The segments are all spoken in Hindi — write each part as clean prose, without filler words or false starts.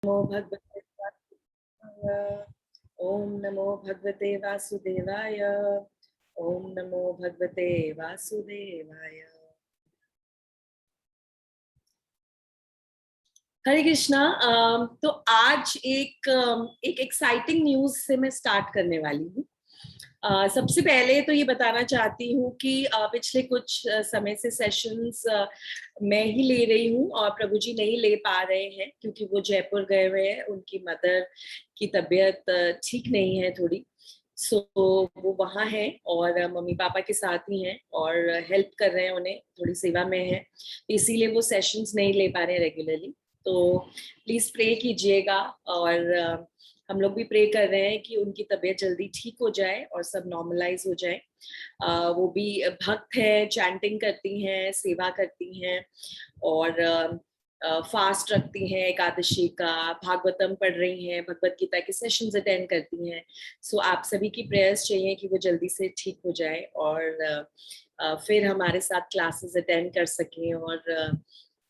नमो भगवते वासुदेवाय। ओम नमो भगवते वासुदेवाय। ओम नमो भगवते वासुदेवाय। हरे कृष्णा। तो आज एक एक्साइटिंग न्यूज से मैं स्टार्ट करने वाली हूँ। सबसे पहले तो ये बताना चाहती हूँ कि पिछले कुछ समय से सेशंस मैं ही ले रही हूँ और प्रभु जी नहीं ले पा रहे हैं क्योंकि वो जयपुर गए हुए हैं। उनकी मदर की तबीयत ठीक नहीं है थोड़ी, सो वो वहाँ हैं और मम्मी पापा के साथ ही हैं और हेल्प कर रहे हैं, उन्हें थोड़ी सेवा में है, इसीलिए वो सेशंस नहीं ले पा रहे हैं रेगुलरली। तो प्लीज प्रे कीजिएगा और हम लोग भी प्रे कर रहे हैं कि उनकी तबीयत जल्दी ठीक हो जाए और सब नॉर्मलाइज हो जाए। वो भी भक्त है, चैंटिंग करती हैं, सेवा करती हैं और फास्ट रखती हैं एकादशी का, भागवतम पढ़ रही हैं, भगवत गीता के सेशंस अटेंड करती हैं। सो आप सभी की प्रेयर्स चाहिए कि वो जल्दी से ठीक हो जाए और फिर हमारे साथ क्लासेस अटेंड कर सकें और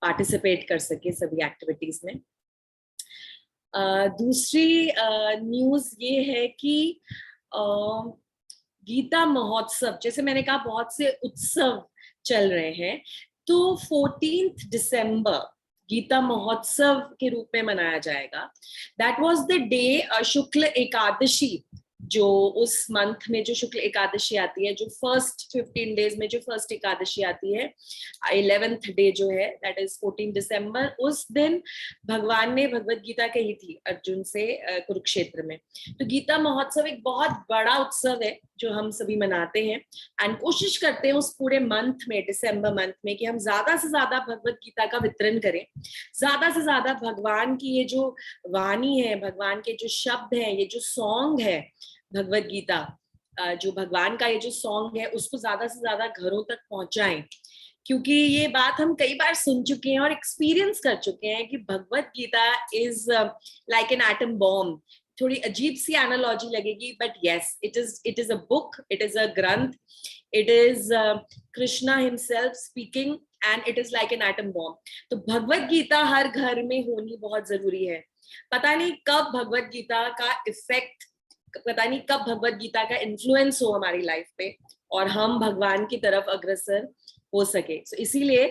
पार्टिसिपेट कर सके सभी एक्टिविटीज में। दूसरी न्यूज ये है कि गीता महोत्सव, जैसे मैंने कहा बहुत से उत्सव चल रहे हैं, तो 14 दिसंबर गीता महोत्सव के रूप में मनाया जाएगा। दैट वाज द डे शुक्ल एकादशी, जो उस मंथ में जो शुक्ल एकादशी आती है, जो फर्स्ट 15 डेज में जो फर्स्ट एकादशी आती है, 11th डे जो है, दैट इज 14 दिसंबर। उस दिन भगवान ने भगवत गीता कही थी अर्जुन से कुरुक्षेत्र में। तो गीता महोत्सव एक बहुत बड़ा उत्सव है जो हम सभी मनाते हैं एंड कोशिश करते हैं उस पूरे मंथ में, दिसंबर मंथ में, कि हम ज्यादा से ज्यादा भगवत गीता का वितरण करें, ज्यादा से ज्यादा भगवान की ये जो वाणी है, भगवान के जो शब्द है, ये जो सॉन्ग है भगवत गीता, जो भगवान का ये जो सॉन्ग है, उसको ज्यादा से ज्यादा घरों तक पहुंचाएं। क्योंकि ये बात हम कई बार सुन चुके हैं और एक्सपीरियंस कर चुके हैं कि Bhagavad Gita is like an atom bomb. थोड़ी अजीब सी एनालॉजी लगेगी, but yes, it is a book, it is a granth, it is Krishna himself speaking and it is like an atom bomb. तो भगवत गीता हर घर में होनी बहुत जरूरी है। पता नहीं कब भगवत गीता का इफेक्ट, पता नहीं कब भगवत गीता का इन्फ्लुएंस हो हमारी लाइफ पे और हम भगवान की तरफ अग्रसर हो सके। so, इसीलिए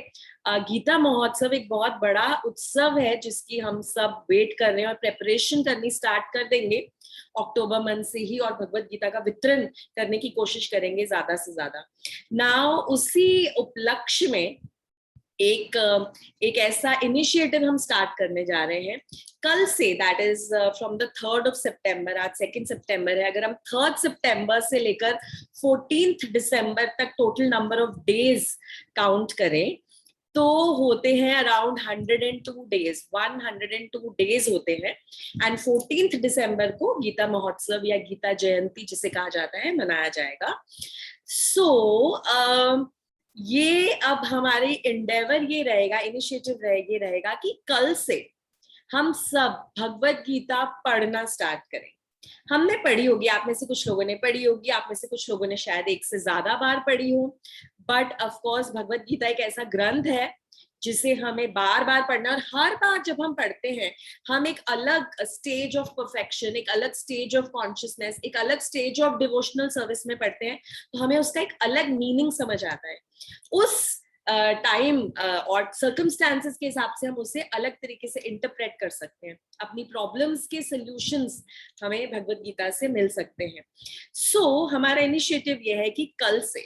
गीता महोत्सव एक बहुत बड़ा उत्सव है जिसकी हम सब वेट कर रहे हैं और प्रेपरेशन करनी स्टार्ट कर देंगे अक्टूबर मंथ से ही, और भगवत गीता का वितरण करने की कोशिश करेंगे ज्यादा से ज्यादा। नाउ उसी उपलक्ष्य में एक ऐसा इनिशिएटिव हम स्टार्ट करने जा रहे हैं कल से, that is from the 3rd सितंबर। आज 2 सितंबर है। अगर हम 3rd सितंबर से लेकर 14 दिसंबर तक total number of days count करें तो होते हैं अराउंड 102 डेज, 102 डेज होते हैं। एंड 14 दिसंबर को गीता महोत्सव या गीता जयंती जिसे कहा जाता है मनाया जाएगा। ये अब हमारी एंडेवर ये रहेगा, इनिशिएटिव रहेगा कि कल से हम सब भगवत गीता पढ़ना स्टार्ट करें। हमने पढ़ी होगी, आप में से कुछ लोगों ने पढ़ी होगी, आप में से कुछ लोगों ने शायद एक से ज्यादा बार पढ़ी हो, but of course Bhagavad Gita एक ऐसा ग्रंथ है जिसे हमें बार बार पढ़ना, और हर बार जब हम पढ़ते हैं हम एक अलग स्टेज ऑफ परफेक्शन, एक अलग स्टेज ऑफ कॉन्शियसनेस, एक अलग स्टेज ऑफ डिवोशनल सर्विस में पढ़ते हैं, तो हमें उसका एक अलग मीनिंग समझ आता है। उस टाइम और सर्कमस्टांसेस के हिसाब से हम उसे अलग तरीके से इंटरप्रेट कर सकते हैं। अपनी प्रॉब्लम्स के सॉल्यूशंस हमें भगवत गीता से मिल सकते हैं। हमारा इनिशिएटिव यह है कि कल से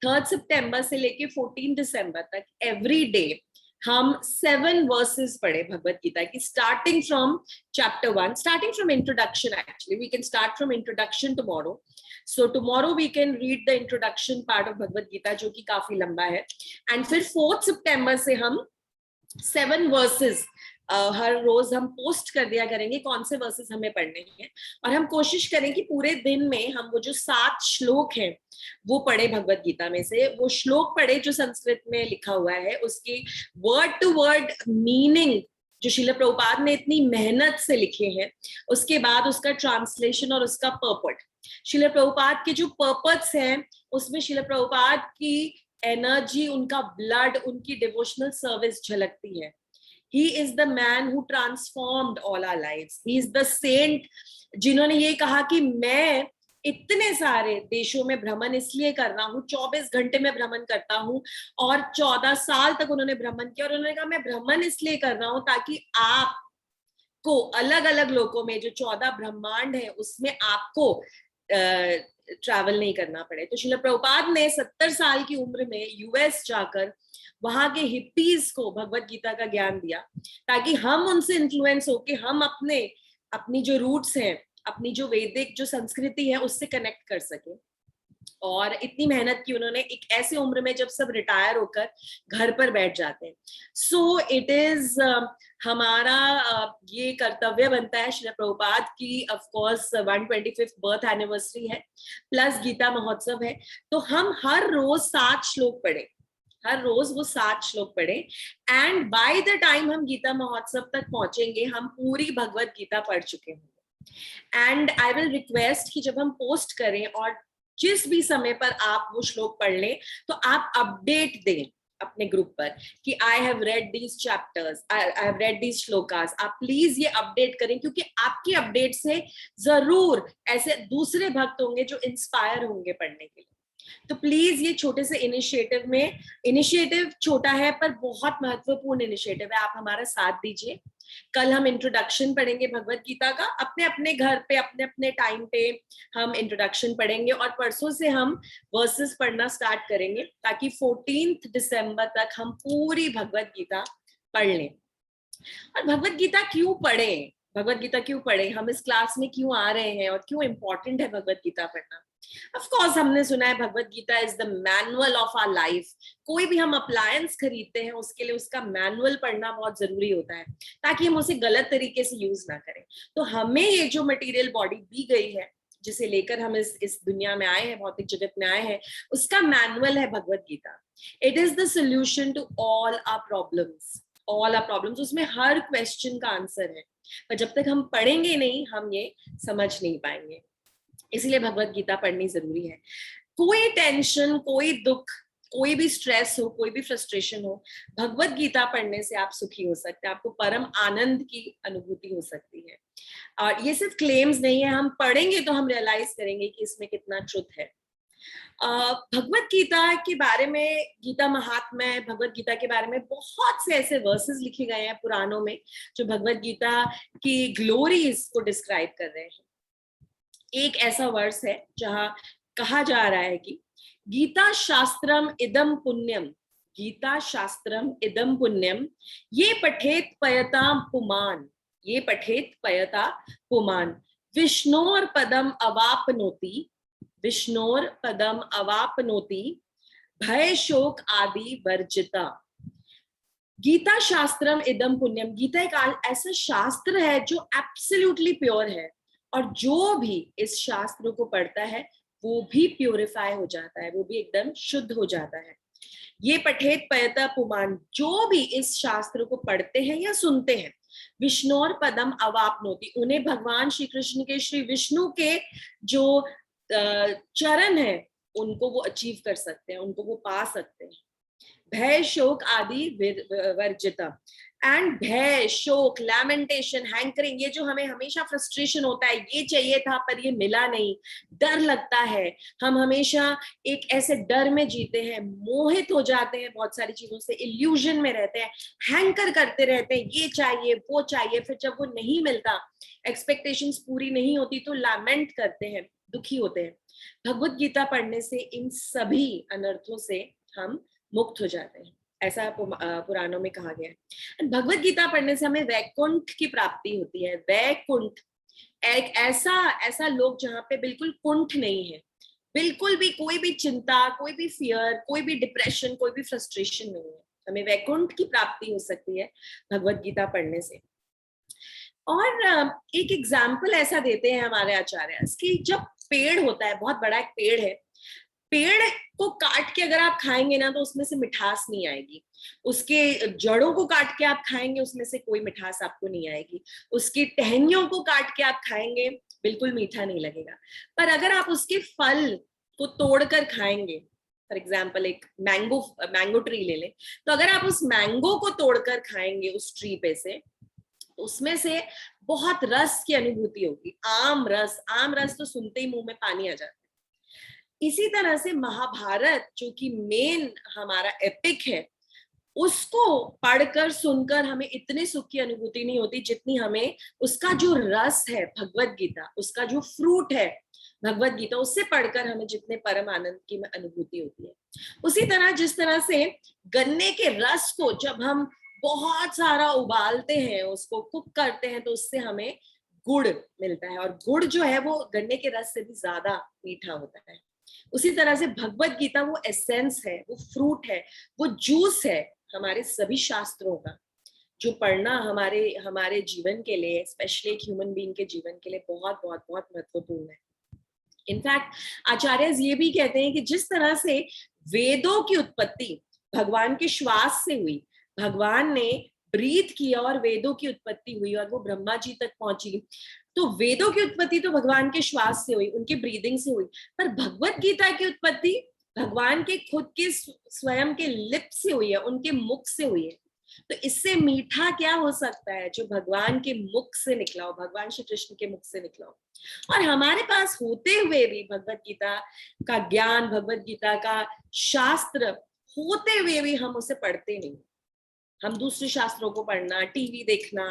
3rd सितंबर से लेके 14 दिसंबर तक एवरी डे हम 7 वर्सेस पढ़े भगवत गीता की, starting from chapter 1, starting from introduction. Actually we can start from introduction tomorrow. So tomorrow we can read the introduction part of Bhagavad Gita जो कि काफी लंबा है, एंड फिर 4 सितंबर से हम 7 वर्सेस हर रोज हम पोस्ट कर दिया करेंगे कौन से वर्सेस हमें पढ़ने हैं, और हम कोशिश करें कि पूरे दिन में हम वो जो 7 श्लोक हैं वो पढ़े भगवत गीता में से, वो श्लोक पढ़े जो संस्कृत में लिखा हुआ है, उसकी वर्ड टू वर्ड मीनिंग जो श्रील प्रभुपाद ने इतनी मेहनत से लिखे हैं, उसके बाद उसका ट्रांसलेशन और उसका पर्पट। श्रील प्रभुपाद के जो पर्पट्स हैं उसमें श्रील प्रभुपाद की एनर्जी, उनका ब्लड, उनकी डिवोशनल सर्विस झलकती है। He is the man who transformed all our lives. He is the saint जिन्होंने ये कहा कि मैं इतने सारे देशों में भ्रमण इसलिए कर रहा हूँ, 24 घंटे में भ्रमण करता हूँ, और 14 साल तक उन्होंने भ्रमण किया, और उन्होंने कहा मैं भ्रमण इसलिए कर रहा हूँ ताकि आपको अलग अलग लोकों में जो 14 ब्रह्मांड है उसमें आपको ट्रैवल नहीं करना पड़े। तो श्रील प्रभुपाद ने 70 साल की उम्र में यूएस जाकर वहां के हिप्पीज को भगवत गीता का ज्ञान दिया, ताकि हम उनसे इन्फ्लुएंस होके हम अपनी जो रूट्स हैं, अपनी जो वैदिक जो संस्कृति है उससे कनेक्ट कर सके। और इतनी मेहनत की उन्होंने एक ऐसे उम्र में जब सब रिटायर होकर घर पर बैठ जाते हैं। सो इट इज हमारा ये कर्तव्य बनता है, श्री प्रभुपाद की of course 125th birth anniversary है, प्लस गीता महोत्सव है, तो हम हर रोज 7 श्लोक पढ़े, हर रोज वो 7 श्लोक पढ़े, एंड बाय द टाइम हम गीता महोत्सव तक पहुंचेंगे हम पूरी भगवत गीता पढ़ चुके होंगे। एंड आई विल रिक्वेस्ट कि जब हम पोस्ट करें और जिस भी समय पर आप वो श्लोक पढ़ लें तो आप अपडेट दें अपने ग्रुप पर कि I have read these chapters, I have read these shlokas. आप प्लीज ये अपडेट करें, क्योंकि आपकी अपडेट से जरूर ऐसे दूसरे भक्त होंगे जो इंस्पायर होंगे पढ़ने के लिए। तो प्लीज ये छोटे से इनिशिएटिव में, इनिशिएटिव छोटा है पर बहुत महत्वपूर्ण इनिशिएटिव है, आप हमारा साथ दीजिए। कल हम इंट्रोडक्शन पढ़ेंगे भगवत गीता का, अपने अपने घर पे अपने अपने टाइम पे हम इंट्रोडक्शन पढ़ेंगे, और परसों से हम वर्सेस पढ़ना स्टार्ट करेंगे ताकि 14 दिसंबर तक हम पूरी भगवत गीता पढ़ लें। और भगवत गीता क्यों पढ़ें, भगवत गीता क्यों पढ़ें, हम इस क्लास में क्यों आ रहे हैं और क्यों इंपॉर्टेंट है भगवत गीता पढ़ना? ऑफ कोर्स हमने सुना है Bhagavad Gita is the manual of our life. कोई भी हम अप्लायंस खरीदते हैं उसके लिए उसका मैनुअल पढ़ना बहुत जरूरी होता है, ताकि हम उसे गलत तरीके से यूज ना करें। तो हमें ये जो मटेरियल बॉडी दी गई है, जिसे लेकर हम इस दुनिया में आए हैं, भौतिक जगत में आए हैं, उसका मैनुअल है Bhagavad Gita. It is the solution to all our problems, all our problems. उसमें हर क्वेश्चन का आंसर है, पर जब तक हम पढ़ेंगे नहीं हम ये समझ नहीं पाएंगे। इसलिए भगवत गीता पढ़नी जरूरी है। कोई टेंशन, कोई दुख, कोई भी स्ट्रेस हो, कोई भी फ्रस्ट्रेशन हो, भगवत गीता पढ़ने से आप सुखी हो सकते हैं, आपको परम आनंद की अनुभूति हो सकती है। और ये सिर्फ क्लेम्स नहीं है, हम पढ़ेंगे तो हम रियलाइज करेंगे कि इसमें कितना ट्रुथ है। भगवत गीता के बारे में, गीता महात्म्य, भगवत गीता के बारे में बहुत से ऐसे वर्सेस लिखे गए हैं पुराणों में जो भगवत गीता की ग्लोरीज को डिस्क्राइब कर रहे हैं। एक ऐसा वर्स है जहां कहा जा रहा है कि गीता शास्त्रम इदम पुण्यम, गीता शास्त्रम इदम पुण्यम, ये पठेत पयता पुमान, ये पठेत पयता पुमान, विष्णोर पदम अवापनोति, विष्णोर पदम अवापनोति, भय शोक आदि वर्जिता। गीता शास्त्रम इदम पुण्यम, गीता एक ऐसा शास्त्र है जो एब्सोल्युटली प्योर है, और जो भी इस शास्त्र को पढ़ता है वो भी प्यूरिफाई हो जाता है, वो भी एकदम शुद्ध हो जाता है। ये पठेत पयता पुमान, जो भी इस शास्त्र को पढ़ते हैं या सुनते हैं, विष्णोर पदम अवापनोति, उन्हें भगवान श्री कृष्ण के, श्री विष्णु के जो चरण है उनको वो अचीव कर सकते हैं, उनको वो पा सकते हैं। भय शोक आदि वर्जिता, एंड भय शोक, लैमेंटेशन, हैंकरिंग, ये जो हमें हमेशा फ्रस्ट्रेशन होता है, ये चाहिए था पर ये मिला नहीं, डर लगता है, हम हमेशा एक ऐसे डर में जीते हैं, मोहित हो जाते हैं बहुत सारी चीजों से, इल्यूजन में रहते हैं, हैंकर करते रहते हैं, ये चाहिए वो चाहिए, फिर जब वो नहीं मिलता, एक्सपेक्टेशंस पूरी नहीं होती तो लैमेंट करते हैं, दुखी होते हैं। भगवत गीता पढ़ने से इन सभी अनर्थों से हम मुक्त हो जाते हैं, ऐसा पुराणों में कहा गया है। भगवत गीता पढ़ने से हमें वैकुंठ की प्राप्ति होती है। वैकुंठ एक ऐसा लोक जहाँ पे बिल्कुल कुंठ नहीं है, बिल्कुल भी कोई भी चिंता, कोई भी फियर, कोई भी डिप्रेशन, कोई भी फ्रस्ट्रेशन नहीं है। हमें वैकुंठ की प्राप्ति हो सकती है भगवत गीता पढ़ने से। और एक एग्जाम्पल ऐसा देते हैं हमारे आचार्य कि जब पेड़ होता है, बहुत बड़ा एक पेड़ है, पेड़ को काट के अगर आप खाएंगे ना तो उसमें से मिठास नहीं आएगी, उसके जड़ों को काट के आप खाएंगे उसमें से कोई मिठास आपको नहीं आएगी, उसकी टहनियों को काट के आप खाएंगे बिल्कुल मीठा नहीं लगेगा। पर अगर आप उसके फल को तोड़कर खाएंगे फॉर एग्जाम्पल एक मैंगो ट्री ले लें, तो अगर आप उस मैंगो को तोड़कर खाएंगे उस ट्री पे से, तो उसमें से बहुत रस की अनुभूति होगी, आम रस तो सुनते ही मुंह में पानी आ जाता है। इसी तरह से महाभारत जो कि मेन हमारा एपिक है, उसको पढ़कर सुनकर हमें इतने सुख की अनुभूति नहीं होती जितनी हमें उसका जो रस है भगवत गीता, उसका जो फ्रूट है भगवत गीता, उससे पढ़कर हमें जितने परम आनंद की अनुभूति होती है। उसी तरह जिस तरह से गन्ने के रस को जब हम बहुत सारा उबालते हैं, उसको कुक करते हैं, तो उससे हमें गुड़ मिलता है, और गुड़ जो है वो गन्ने के रस से भी ज्यादा मीठा होता है। उसी तरह से भगवत गीता वो एसेंस है, वो फ्रूट है, वो जूस है हमारे सभी शास्त्रों का, जो पढ़ना हमारे हमारे जीवन के लिए, स्पेशली एक ह्यूमन बीइंग के जीवन के लिए बहुत बहुत बहुत महत्वपूर्ण है। इनफैक्ट आचार्य ये भी कहते हैं कि जिस तरह से वेदों की उत्पत्ति भगवान के श्वास से हुई, भगवान ने ब्रीथ किया और वेदों की उत्पत्ति हुई और वो ब्रह्मा जी तक पहुंची, तो वेदों की उत्पत्ति तो भगवान के श्वास से हुई, उनकी ब्रीदिंग से हुई, पर भगवत गीता की उत्पत्ति भगवान के खुद के स्वयं के लिप से हुई है, उनके मुख से हुई है। तो इससे मीठा क्या हो सकता है जो भगवान के मुख से निकला हो, भगवान श्री कृष्ण के मुख से निकला हो। और हमारे पास होते हुए भी भगवत गीता का ज्ञान, भगवत गीता का शास्त्र होते हुए भी हम उसे पढ़ते नहीं। हम दूसरे शास्त्रों को पढ़ना, टीवी देखना,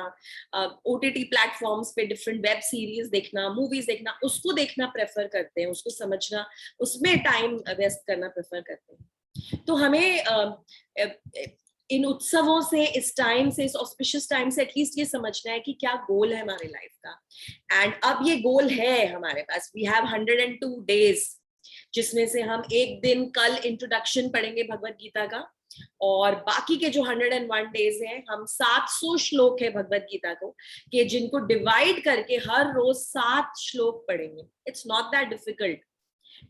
ओटीटी प्लेटफॉर्म्स पे डिफरेंट वेब सीरीज देखना, मूवीज देखना, उसको देखना प्रेफर करते हैं, उसको समझना, उसमें टाइम व्यस्त करना प्रेफर करते हैं। तो हमें इन उत्सवों से, इस टाइम से, इस ऑस्पिशियस टाइम से एटलीस्ट ये समझना है कि क्या गोल है हमारे लाइफ का। एंड अब ये गोल है हमारे पास, वी हैव 102 डेज, जिसमें से हम एक दिन कल इंट्रोडक्शन पढ़ेंगे भगवत गीता का, और बाकी के जो 101 डेज हैं, हम 700 श्लोक है भगवत गीता को, कि जिनको डिवाइड करके हर रोज 7 श्लोक पढ़ेंगे। It's not that difficult,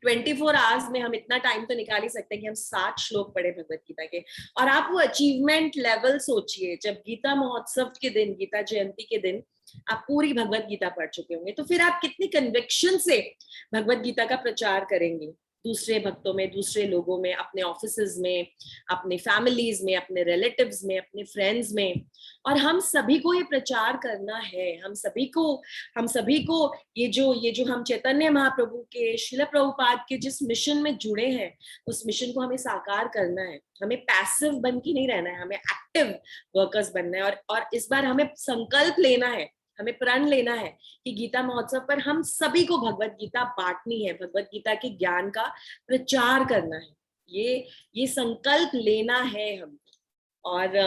24 hours में हम इतना टाइम तो निकाल ही सकते हैं कि हम 7 श्लोक पढ़े भगवत गीता के। और आप वो अचीवमेंट लेवल सोचिए, जब गीता महोत्सव के दिन, गीता जयंती के दिन आप पूरी भगवत गीता पढ़ चुके होंगे, तो फिर आप कितनी कन्विक्शन से भगवत गीता का प्रचार करेंगे दूसरे भक्तों में, दूसरे लोगों में, अपने ऑफिसेज में, अपने फैमिलीज में, अपने रिलेटिव्स में, अपने फ्रेंड्स में। और हम सभी को ये प्रचार करना है, हम सभी को ये जो हम चैतन्य महाप्रभु के, श्रील प्रभुपाद के जिस मिशन में जुड़े हैं, उस मिशन को हमें साकार करना है। हमें पैसिव बन के नहीं रहना है, हमें एक्टिव वर्कर्स बनना है। और इस बार हमें संकल्प लेना है, हमें प्रण लेना है कि गीता महोत्सव पर हम सभी को भगवत गीता बांटनी है, भगवत गीता के ज्ञान का प्रचार करना है। ये संकल्प लेना है हम। और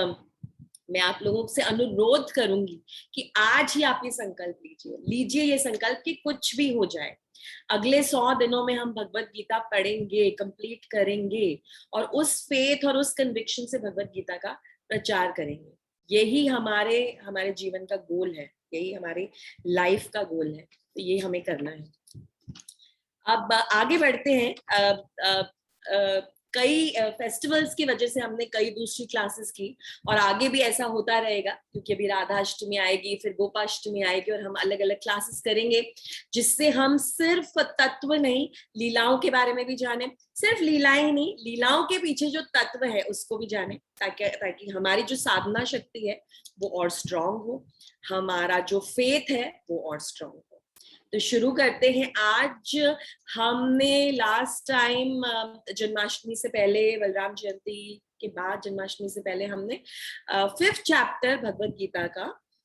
मैं आप लोगों से अनुरोध करूंगी कि आज ही आप ये संकल्प लीजिए ये संकल्प कि कुछ भी हो जाए, अगले 100 दिनों में हम भगवत गीता पढ़ेंगे, कंप्लीट करेंगे, और उस फेथ और उस कन्विक्शन से भगवत गीता का प्रचार करेंगे। यही हमारे जीवन का गोल है, यही हमारी लाइफ का गोल है, तो ये हमें करना है। अब आगे बढ़ते हैं। कई फेस्टिवल्स की वजह से हमने कई दूसरी क्लासेस की, और आगे भी ऐसा होता रहेगा, क्योंकि अभी राधाष्टमी आएगी, फिर गोपाष्टमी आएगी, और हम अलग अलग क्लासेस करेंगे, जिससे हम सिर्फ तत्व नहीं, लीलाओं के बारे में भी जाने। सिर्फ लीलाएं ही नहीं, लीलाओं के पीछे जो तत्व है उसको भी जाने, ताकि हमारी जो साधना शक्ति है वो और स्ट्रांग हो, हमारा जो फेथ है वो और स्ट्रांग हो। तो शुरू करते हैं। आज हमने लास्ट टाइम जन्माष्टमी से पहले, बलराम जयंती के बाद जन्माष्टमी से पहले, हमने 5th चैप्टर भगवत गीता का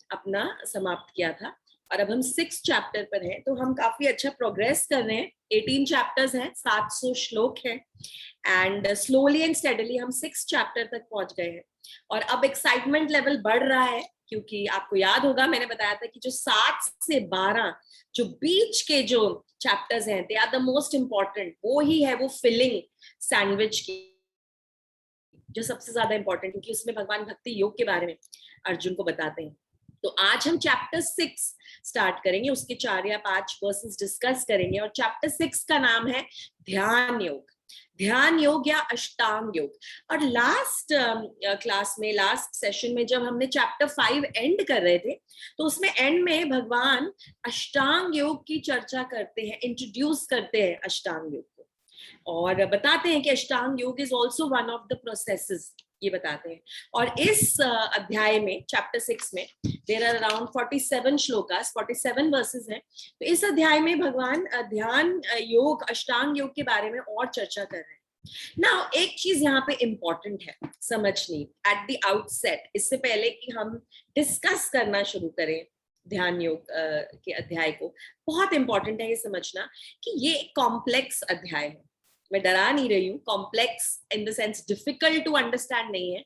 अपना समाप्त किया था, और अब हम 6th चैप्टर पर हैं। तो हम काफी अच्छा प्रोग्रेस कर रहे हैं। 18 चैप्टर्स हैं, 700 श्लोक हैं, एंड स्लोली एंड स्टेडली हम 6th चैप्टर तक पहुंच गए हैं। और अब एक्साइटमेंट लेवल बढ़ रहा है, क्योंकि आपको याद होगा मैंने बताया था कि जो 7 से 12 जो बीच के जो चैप्टर्स हैं, they are the most important. वो ही है वो फिलिंग सैंडविच की, जो सबसे ज्यादा इंपॉर्टेंट, क्योंकि उसमें भगवान भक्ति योग के बारे में अर्जुन को बताते हैं। तो आज हम चैप्टर 6 स्टार्ट करेंगे, उसके 4 या 5 वर्सेस डिस्कस करेंगे। और चैप्टर 6 का नाम है ध्यान योग, ध्यान योग या अष्टांग योग। और लास्ट क्लास में, लास्ट सेशन में, जब हमने चैप्टर 5 एंड कर रहे थे, तो उसमें एंड में भगवान अष्टांग योग की चर्चा करते हैं, इंट्रोड्यूस करते हैं अष्टांग योग को। और बताते हैं कि अष्टांग योग is also one of the processes, ये बताते हैं। और इस अध्याय में, चैप्टर 6 में, there are around 47 shlokas, 47 verses हैं। तो इस अध्याय में भगवान ध्यान योग, अष्टांग योग के बारे में और चर्चा कर रहे हैं। नाउ एक चीज यहाँ पे इंपॉर्टेंट है समझनी एट द आउटसेट, इससे पहले कि हम डिस्कस करना शुरू करें ध्यान योग के अध्याय को, बहुत इंपॉर्टेंट है ये समझना कि ये एक कॉम्प्लेक्स अध्याय है। मैं डरा नहीं रही हूँ, complex in the sense difficult to understand नहीं है,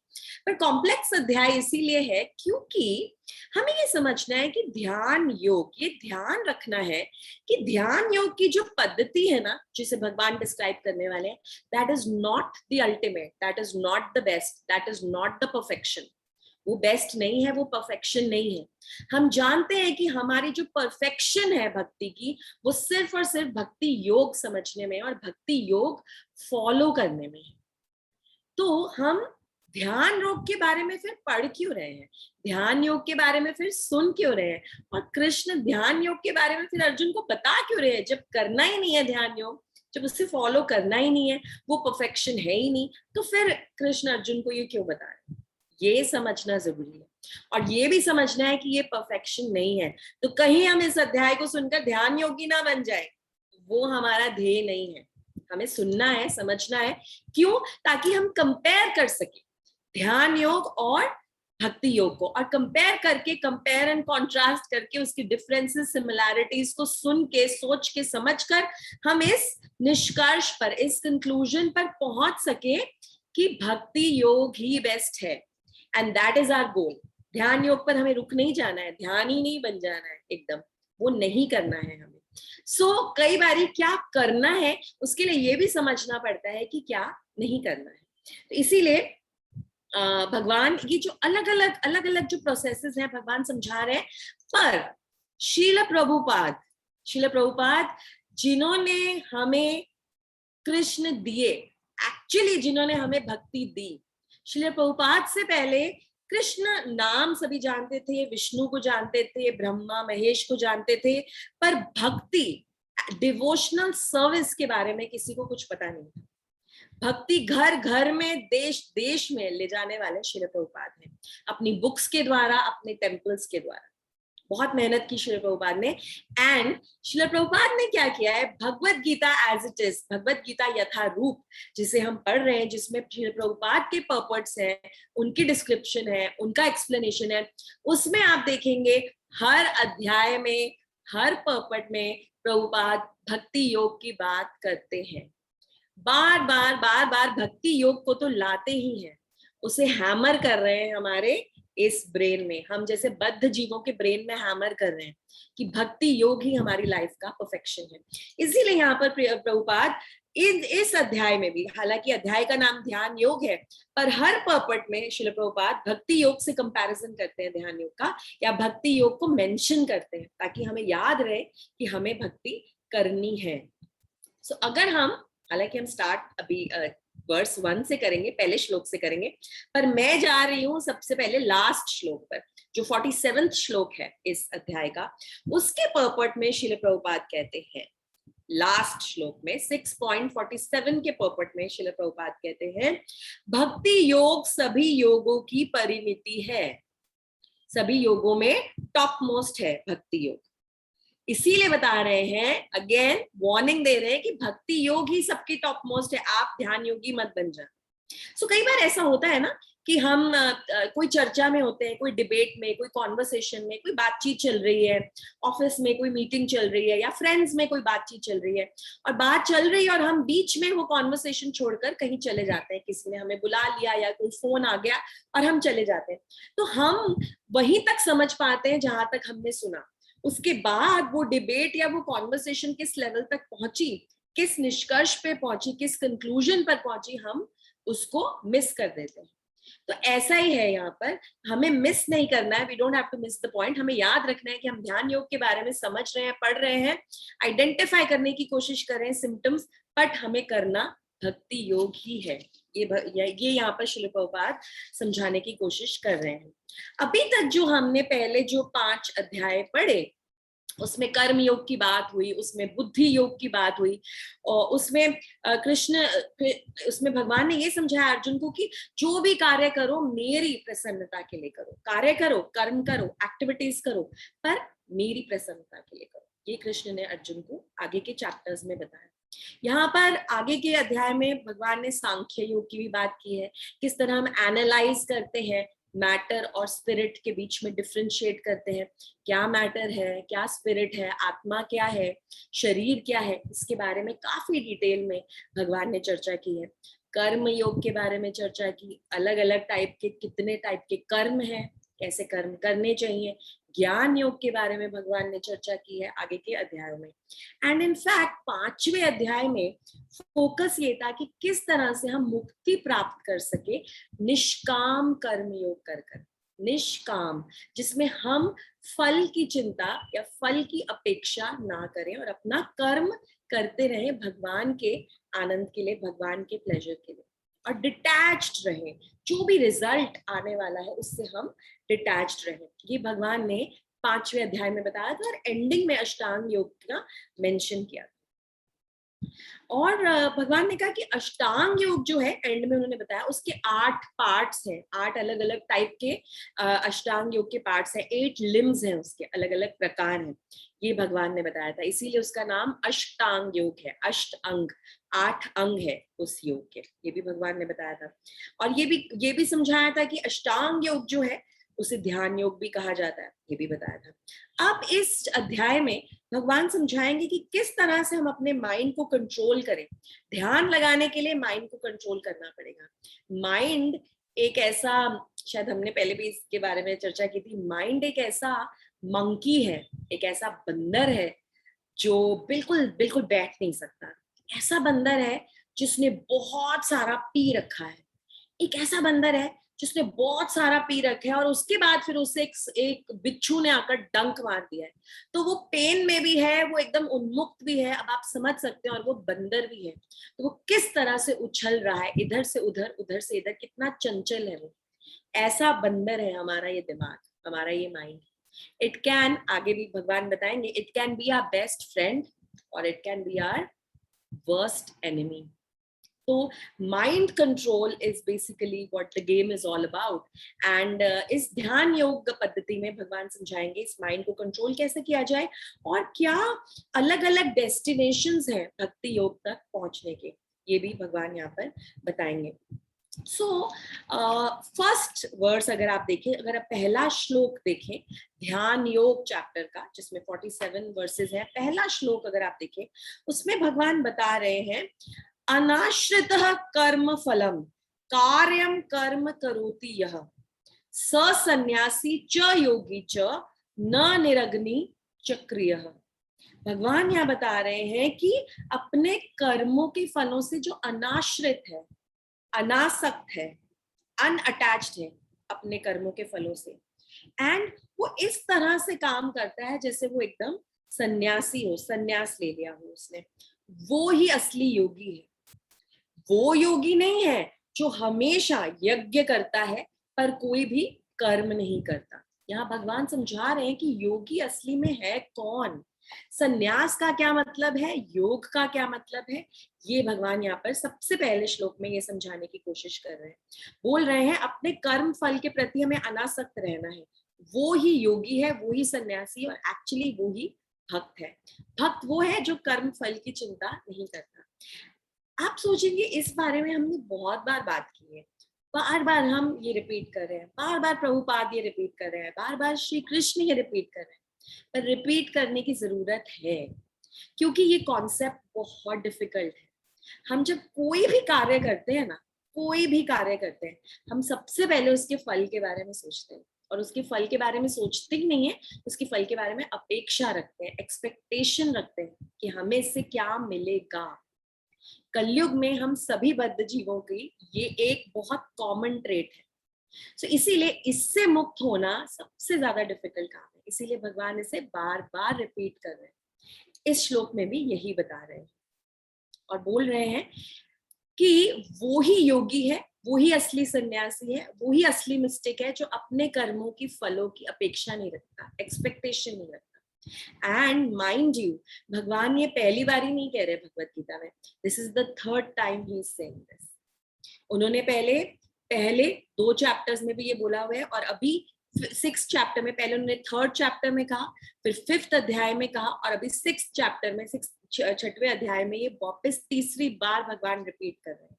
पर कॉम्प्लेक्स अध्याय इसीलिए है क्योंकि हमें ये समझना है कि ध्यान योग, ये ध्यान रखना है कि ध्यान योग की जो पद्धति है ना, जिसे भगवान डिस्क्राइब करने वाले हैं, that is not the ultimate, that is not the best, that is not the perfection. वो बेस्ट नहीं है, वो परफेक्शन नहीं है। हम जानते हैं कि हमारी जो परफेक्शन है भक्ति की, वो सिर्फ और सिर्फ भक्ति योग समझने में और भक्ति योग फॉलो करने में है। तो हम ध्यान योग के बारे में फिर पढ़ क्यों रहे हैं, ध्यान योग के बारे में फिर सुन क्यों रहे हैं, और कृष्ण ध्यान योग के बारे में फिर अर्जुन को बता क्यों रहे हैं, जब करना ही नहीं है ध्यान योग, जब उसे फॉलो करना ही नहीं है, वो परफेक्शन है ही नहीं, तो फिर कृष्ण अर्जुन को ये क्यों बता रहे हैं, ये समझना जरूरी है। और ये भी समझना है कि ये परफेक्शन नहीं है, तो कहीं हम इस अध्याय को सुनकर ध्यान योगी ना बन जाए, वो हमारा ध्येय नहीं है। हमें सुनना है, समझना है, क्यों, ताकि हम कंपेयर कर सके ध्यान योग और भक्ति योग को, और कंपेयर करके, कंपेयर एंड कॉन्ट्रास्ट करके, उसकी डिफरेंसेस, सिमिलैरिटीज को सुन के, सोच के, समझ कर हम इस निष्कर्ष पर, इस कंक्लूजन पर पहुंच सके कि भक्ति योग ही बेस्ट है, and that is our goal. ध्यान योग पर हमें रुक नहीं जाना है, ध्यान ही नहीं बन जाना है एकदम, वो नहीं करना है हमें। कई बारी क्या करना है, उसके लिए ये भी समझना पड़ता है कि क्या नहीं करना है। तो इसीलिए भगवान की जो अलग अलग जो प्रोसेसेस हैं भगवान समझा रहे हैं, पर शील प्रभुपाद जिन्होंने हमें कृष्ण दिए, एक्चुअली जिन्होंने हमें भक्ति दी, शील प्रभुपाद से पहले कृष्ण नाम सभी जानते थे, विष्णु को जानते थे, ब्रह्मा महेश को जानते थे, पर भक्ति, डिवोशनल सर्विस के बारे में किसी को कुछ पता नहीं था। भक्ति घर घर में, देश देश में ले जाने वाले श्रील प्रभुपाद हैं, अपनी बुक्स के द्वारा, अपने टेम्पल्स के द्वारा। बहुत मेहनत की श्रील प्रभुपाद ने, एंड श्रील प्रभुपाद ने क्या किया है, Bhagavad Gita as it is, Bhagavad Gita यथारूप जिसे हम पढ़ रहे हैं, जिसमें श्रील प्रभुपाद के पर्पट्स हैं, उनकी डिस्क्रिप्शन है, उनका एक्सप्लेनेशन है, उसमें आप देखेंगे हर अध्याय में, हर पर्पट में प्रभुपाद भक्ति योग की बात करते हैं। बार बार भक्ति योग को तो लाते ही हैं, उसे हैमर कर रहे हैं हमारे इस ब्रेन में, हम जैसे बद्ध जीवों के ब्रेन में हैमर कर रहे हैं कि भक्ति योग ही हमारी लाइफ का परफेक्शन है। इसीलिए यहाँ पर प्रभुपाद इस अध्याय में भी, हालांकि अध्याय का नाम ध्यान योग है, पर हर पर्पट में श्रील प्रभुपाद भक्ति योग से कंपैरिजन करते हैं ध्यान योग का, या भक्ति योग को मेंशन करते हैं, ताकि हमें याद रहे कि हमें भक्ति करनी है। अगर हम, हालांकि हम स्टार्ट अभी वर्स 1 से करेंगे, पहले श्लोक से करेंगे, पर मैं जा रही हूं सबसे पहले लास्ट श्लोक पर, जो 47वां श्लोक है इस अध्याय का। उसके पर्पट में श्रील प्रभुपाद कहते हैं, लास्ट श्लोक में 6.47 के पर्पट में श्रील प्रभुपाद कहते हैं, भक्ति योग सभी योगों की परिमिति है, सभी योगों में टॉप मोस्ट है भक्ति योग। इसीलिए बता रहे हैं, अगेन वार्निंग दे रहे हैं कि भक्ति योग ही सबकी टॉप मोस्ट है, आप ध्यान योगी मत बन जाए। कई बार ऐसा होता है ना कि हम कोई चर्चा में होते हैं, कोई डिबेट में, कोई कॉन्वर्सेशन में, कोई बातचीत चल रही है, ऑफिस में कोई मीटिंग चल रही है, या फ्रेंड्स में कोई बातचीत चल रही है, और बात चल रही है और हम बीच में वो कॉन्वर्सेशन छोड़कर कहीं चले जाते हैं, किसी ने हमें बुला लिया या कोई फोन आ गया और हम चले जाते हैं, तो हम वहीं तक समझ पाते हैं जहां तक हमने सुना। उसके बाद वो डिबेट या वो कॉन्वर्सेशन किस लेवल तक पहुंची, किस निष्कर्ष पे पहुंची, किस कंक्लूजन पर पहुंची, हम उसको मिस कर देते हैं। तो ऐसा ही है यहाँ पर, हमें मिस नहीं करना है, we don't have to miss the point. हमें याद रखना है कि हम ध्यान योग के बारे में समझ रहे हैं, पढ़ रहे हैं, आइडेंटिफाई करने की कोशिश कर रहे हैं सिम्टम्स, बट हमें करना भक्ति योग ही है। ये यहाँ पर श्रील प्रभुपाद समझाने की कोशिश कर रहे हैं। अभी तक जो हमने पहले जो 5 अध्याय पढ़े, उसमें कर्म योग की बात हुई, उसमें बुद्धि योग की बात हुई, और उसमें कृष्ण उसमें भगवान ने ये समझाया अर्जुन को कि जो भी कार्य करो मेरी प्रसन्नता के लिए करो, कार्य करो, कर्म करो, एक्टिविटीज करो, पर मेरी प्रसन्नता के लिए करो। ये कृष्ण ने अर्जुन को आगे के चैप्टर्स में बताया। यहाँ पर आगे के अध्याय में भगवान ने सांख्य योग की भी बात की है, किस तरह हम एनालाइज करते हैं, मैटर और स्पिरिट के बीच में डिफरेंशिएट करते हैं, क्या मैटर है, क्या स्पिरिट है, आत्मा क्या है, शरीर क्या है, इसके बारे में काफी डिटेल में भगवान ने चर्चा की है। कर्म योग के बारे में चर्चा की, अलग अलग टाइप के, कितने टाइप के कर्म हैं, कैसे कर्म करने चाहिए। ज्ञान योग के बारे में भगवान ने चर्चा की है आगे के अध्यायों में। एंड इन फैक्ट 5वें अध्याय में फोकस ये था कि किस तरह से हम मुक्ति प्राप्त कर सके निष्काम कर्म योग कर कर। निष्काम, जिसमें हम फल की चिंता या फल की अपेक्षा ना करें और अपना कर्म करते रहे भगवान के आनंद के लिए, भगवान के प्लेजर के लिए, और डिटैच्ड रहे, जो भी रिजल्ट आने वाला है उससे हम डिटैच्ड रहे। ये भगवान ने 5वें अध्याय में बताया था, और एंडिंग में अष्टांग योग का मेंशन किया था। और भगवान ने कहा कि अष्टांग योग जो है, एंड में उन्होंने बताया उसके 8 पार्ट्स हैं, 8 अलग अलग टाइप के अष्टांग योग के पार्ट्स हैं, 8 लिम्स हैं, उसके अलग अलग प्रकार हैं, ये भगवान ने बताया था। इसीलिए उसका नाम अष्टांग योग है। अष्ट अंग, 8 अंग है उस योग के, ये भी भगवान ने बताया था। और ये भी समझाया था कि अष्टांग योग जो है उसे ध्यान योग भी कहा जाता है, ये भी बताया था। अब इस अध्याय में भगवान समझाएंगे कि किस तरह से हम अपने माइंड को कंट्रोल करें। ध्यान लगाने के लिए माइंड को कंट्रोल करना पड़ेगा। माइंड एक ऐसा, शायद हमने पहले भी इसके बारे में चर्चा की थी, माइंड एक ऐसा मंकी है, एक ऐसा बंदर है जो बिल्कुल बिल्कुल बैठ नहीं सकता। ऐसा बंदर है जिसने बहुत सारा पी रखा है, एक ऐसा बंदर है जिसने बहुत सारा पी रखा है, और उसके बाद फिर उसे एक बिच्छू ने आकर डंक मार दिया है, तो वो पेन में भी है, वो एकदम उन्मुक्त भी है, अब आप समझ सकते हैं, और वो बंदर भी है। तो वो किस तरह से उछल रहा है, इधर से उधर, उधर से इधर, कितना चंचल है वो। ऐसा बंदर है हमारा ये दिमाग, हमारा ये माइंड। इट कैन, आगे भी भगवान बताएंगे, it can be our best friend और it can be our worst enemy. तो mind control is basically what the game is all about. And इस ध्यान योग पद्धति में भगवान समझाएंगे इस माइंड को कंट्रोल कैसे किया जाए, और क्या अलग अलग डेस्टिनेशंस हैं भक्ति योग तक पहुंचने के, ये भी भगवान यहाँ पर बताएंगे। सो फर्स्ट वर्स अगर आप देखें, अगर आप पहला श्लोक देखें ध्यान योग चैप्टर का, जिसमें 47 वर्सेस है, पहला श्लोक अगर आप देखें, उसमें भगवान बता रहे हैं, अनाश्रितः कर्म फलम कार्यम कर्म करोति यः स सन्यासी च योगी च न निरग्नि चक्रियः। भगवान यहाँ बता रहे हैं कि अपने कर्मों के फलों से जो अनाश्रित है, अनासक्त है, अनअटैच्ड है अपने कर्मों के फलों से, एंड वो इस तरह से काम करता है जैसे वो एकदम सन्यासी हो, सन्यास ले लिया हो उसने, वो ही असली योगी है। वो योगी नहीं है जो हमेशा यज्ञ करता है पर कोई भी कर्म नहीं करता। यहाँ भगवान समझा रहे हैं कि योगी असली में है कौन, सन्यास का क्या मतलब है, योग का क्या मतलब है, ये भगवान यहाँ पर सबसे पहले श्लोक में ये समझाने की कोशिश कर रहे हैं। बोल रहे हैं अपने कर्म फल के प्रति हमें अनासक्त रहना है, वो ही योगी है, वो ही सन्यासी, और एक्चुअली वो ही भक्त है। भक्त वो है जो कर्म फल की चिंता नहीं करता। आप सोचेंगे इस बारे में हमने बहुत बार बात की है, बार बार हम ये रिपीट कर रहे हैं, बार बार प्रभुपाद ये रिपीट कर रहे हैं, बार बार श्री कृष्ण ये रिपीट कर रहे हैं, पर रिपीट करने की जरूरत है क्योंकि ये कॉन्सेप्ट बहुत डिफिकल्ट है। हम जब कोई भी कार्य करते हैं ना, कोई भी कार्य करते हैं, हम सबसे पहले उसके फल के बारे में सोचते हैं, और उसके फल के बारे में सोचते ही नहीं है, उसके फल के बारे में अपेक्षा रखते हैं, एक्सपेक्टेशन रखते हैं कि हमें इससे क्या मिलेगा। कलयुग में हम सभी बद्ध जीवों की ये एक बहुत कॉमन ट्रेट है। सो इसीलिए इससे मुक्त होना सबसे ज्यादा डिफिकल्ट काम है, इसीलिए भगवान इसे बार बार रिपीट कर रहे हैं। इस श्लोक में भी यही बता रहे हैं और बोल रहे हैं कि वो ही योगी है, वो ही असली सन्यासी है, वो ही असली मिस्टिक है जो अपने कर्मों की फलों की अपेक्षा नहीं रखता, एक्सपेक्टेशन नहीं रखता। एंड माइंड यू, भगवान ये पहली बार ही नहीं कह रहे भगवत गीता में, this is the third time he is saying this. उन्होंने पहले पहले 2 चैप्टर्स में भी ये बोला हुआ है, और अभी 6th चैप्टर में, पहले उन्होंने 3rd चैप्टर में कहा, फिर 5th अध्याय में कहा, और अभी 6th चैप्टर में 6वें अध्याय में ये वापस तीसरी बार भगवान रिपीट कर रहे हैं।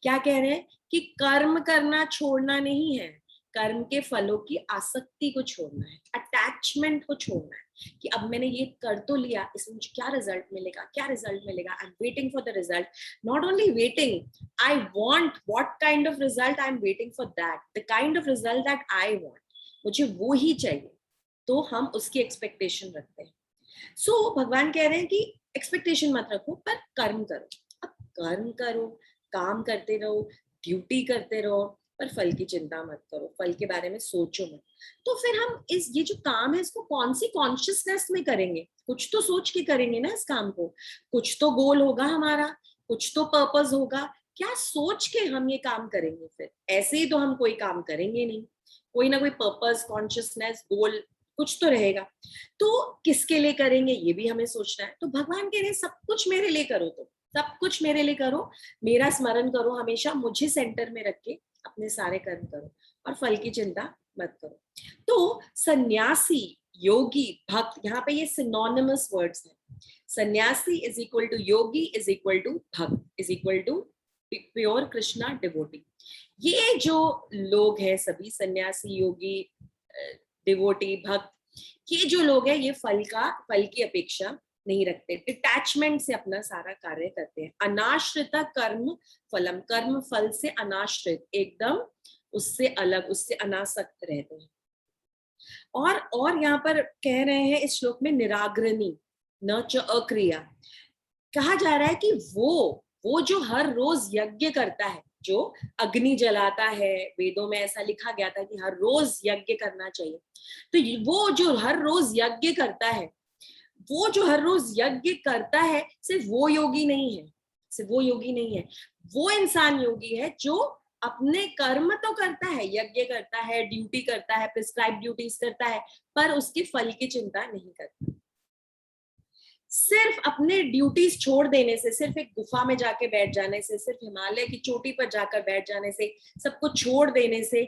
क्या कह रहे हैं कि कर्म करना छोड़ना नहीं है, कर्म के फलों की आसक्ति को छोड़ना है, अटैचमेंट को छोड़ना है, कि अब मैंने ये कर तो लिया, इसमें मुझे क्या रिजल्ट मिलेगा, क्या रिजल्ट मिलेगा, I am waiting for the result, not only waiting, I want what kind of result I am waiting for, that the kind of result that I want, मुझे वो ही चाहिए, तो हम उसकी एक्सपेक्टेशन रखते हैं। सो भगवान कह रहे हैं कि एक्सपेक्टेशन मत रखो, पर कर्म करो। अब कर्म करो, काम करते रहो, ड्यूटी करते रहो, पर फल की चिंता मत करो, फल के बारे में सोचो मत। तो फिर हम ये जो काम है इसको कौन सी कॉन्शियसनेस में करेंगे? कुछ तो सोच के करेंगे ना इस काम को, कुछ तो गोल होगा हमारा, कुछ तो पर्पस होगा, क्या सोच के हम ये काम करेंगे? फिर ऐसे ही तो हम कोई काम करेंगे नहीं, कोई ना कोई पर्पस, कॉन्शियसनेस, गोल कुछ तो रहेगा। तो किसके लिए करेंगे ये भी हमें सोचना है। तो भगवान कह रहे हैं सब कुछ मेरे लिए करो, तो सब कुछ मेरे लिए करो, मेरा स्मरण करो, हमेशा मुझे सेंटर में रख के अपने सारे कर्म करो, और फल की चिंता मत करो। तो सन्यासी, योगी, भक्त, यहाँ पे ये सिनोनिमस वर्ड्स हैं। Sannyasi is equal to yogi is equal to bhakta is equal to pure Krishna devotee. ये जो लोग हैं सभी, सन्यासी, योगी, डिवोटी, भक्त, ये जो लोग हैं ये फल की अपेक्षा नहीं रखते, डिटैचमेंट से अपना सारा कार्य करते हैं। अनाश्रित कर्म फलम, कर्म फल से अनाश्रित, एकदम उससे अलग, उससे अनासक्त रहते हैं। और यहाँ पर कह रहे हैं इस श्लोक में निराग्रणी न च अक्रिया, कहा जा रहा है कि वो जो हर रोज यज्ञ करता है, जो अग्नि जलाता है, वेदों में ऐसा लिखा गया था कि हर रोज यज्ञ करना चाहिए, तो वो जो हर रोज यज्ञ करता है, वो जो हर रोज यज्ञ करता है, सिर्फ वो योगी नहीं है, सिर्फ वो योगी नहीं है, वो इंसान योगी है जो अपने कर्म तो करता है, यज्ञ करता है, ड्यूटी करता है, प्रिस्क्राइब ड्यूटीज करता है, पर उसके फल की चिंता नहीं करता। सिर्फ अपने ड्यूटीज छोड़ देने से, सिर्फ एक गुफा में जाके बैठ जाने से, सिर्फ हिमालय की चोटी पर जाकर बैठ जाने से, सब कुछ छोड़ देने से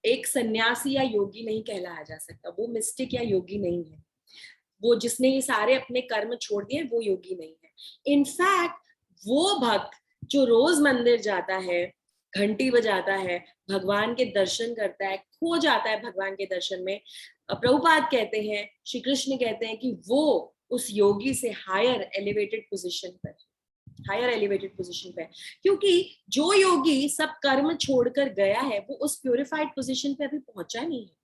एक सन्यासी या योगी नहीं कहलाया जा सकता। वो मिस्टिक या योगी नहीं है, वो जिसने ये सारे अपने कर्म छोड़ दिए वो योगी नहीं है। इनफैक्ट वो भक्त जो रोज मंदिर जाता है, घंटी बजाता है, भगवान के दर्शन करता है, खो जाता है भगवान के दर्शन में, प्रभुपाद कहते हैं, श्री कृष्ण कहते हैं कि वो उस योगी से हायर एलिवेटेड पोजीशन पर, हायर एलिवेटेड पोजीशन पे, क्योंकि जो योगी सब कर्म छोड़कर गया है वो उस प्योरिफाइड पोजीशन पे अभी पहुंचा नहीं है।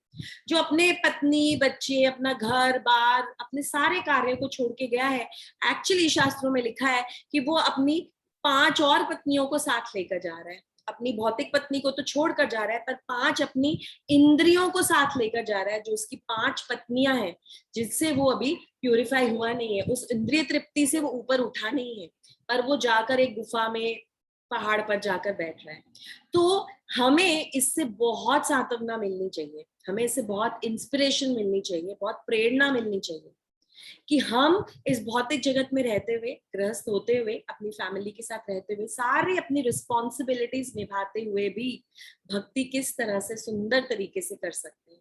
जो अपने पत्नी, बच्चे, अपना घर बार, अपने सारे कार्य को छोड़ के गया है, एक्चुअली शास्त्रों में लिखा है कि वो अपनी 5 और पत्नियों को साथ लेकर जा रहा है। अपनी भौतिक पत्नी को तो छोड़कर जा रहा है, पर 5 अपनी इंद्रियों को साथ लेकर जा रहा है, जो उसकी 5 पत्नियां हैं, जिससे वो अभी प्यूरिफाई हुआ नहीं है, उस इंद्रिय तृप्ति से वो ऊपर उठा नहीं है, पर वो जाकर एक गुफा में, पहाड़ पर जाकर बैठ रहा है। तो हमें इससे बहुत सांत्वना मिलनी चाहिए, हमें इससे बहुत इंस्पिरेशन मिलनी चाहिए, बहुत प्रेरणा मिलनी चाहिए कि हम इस भौतिक जगत में रहते हुए, गृहस्थ होते हुए, अपनी फैमिली के साथ रहते हुए, सारे अपनी रिस्पॉन्सिबिलिटीज निभाते हुए भी भक्ति किस तरह से सुंदर तरीके से कर सकते हैं।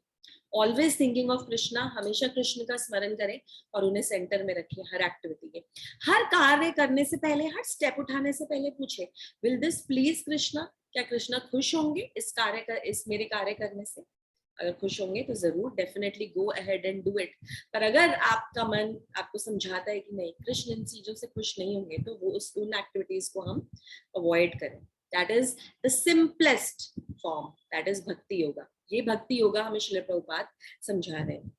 ऑलवेज थिंकिंग ऑफ कृष्णा, हमेशा कृष्ण का स्मरण करें और उन्हें सेंटर में रखिए हर एक्टिविटी के। हर कार्य करने से पहले, हर स्टेप उठाने से पहले पूछे, विल दिस प्लीज कृष्णा, क्या कृष्णा खुश होंगे इस मेरे कार्य करने से? अगर खुश होंगे तो जरूर, definitely go ahead and do it. पर अगर आपका मन आपको समझाता है कि नहीं, कृष्ण इन चीजों से खुश नहीं होंगे, तो वो उन एक्टिविटीज को हम अवॉइड करें। That is the simplest form, that is भक्ति योगा। ये भक्ति योगा हमें श्रील प्रभुपाद समझा रहे हैं।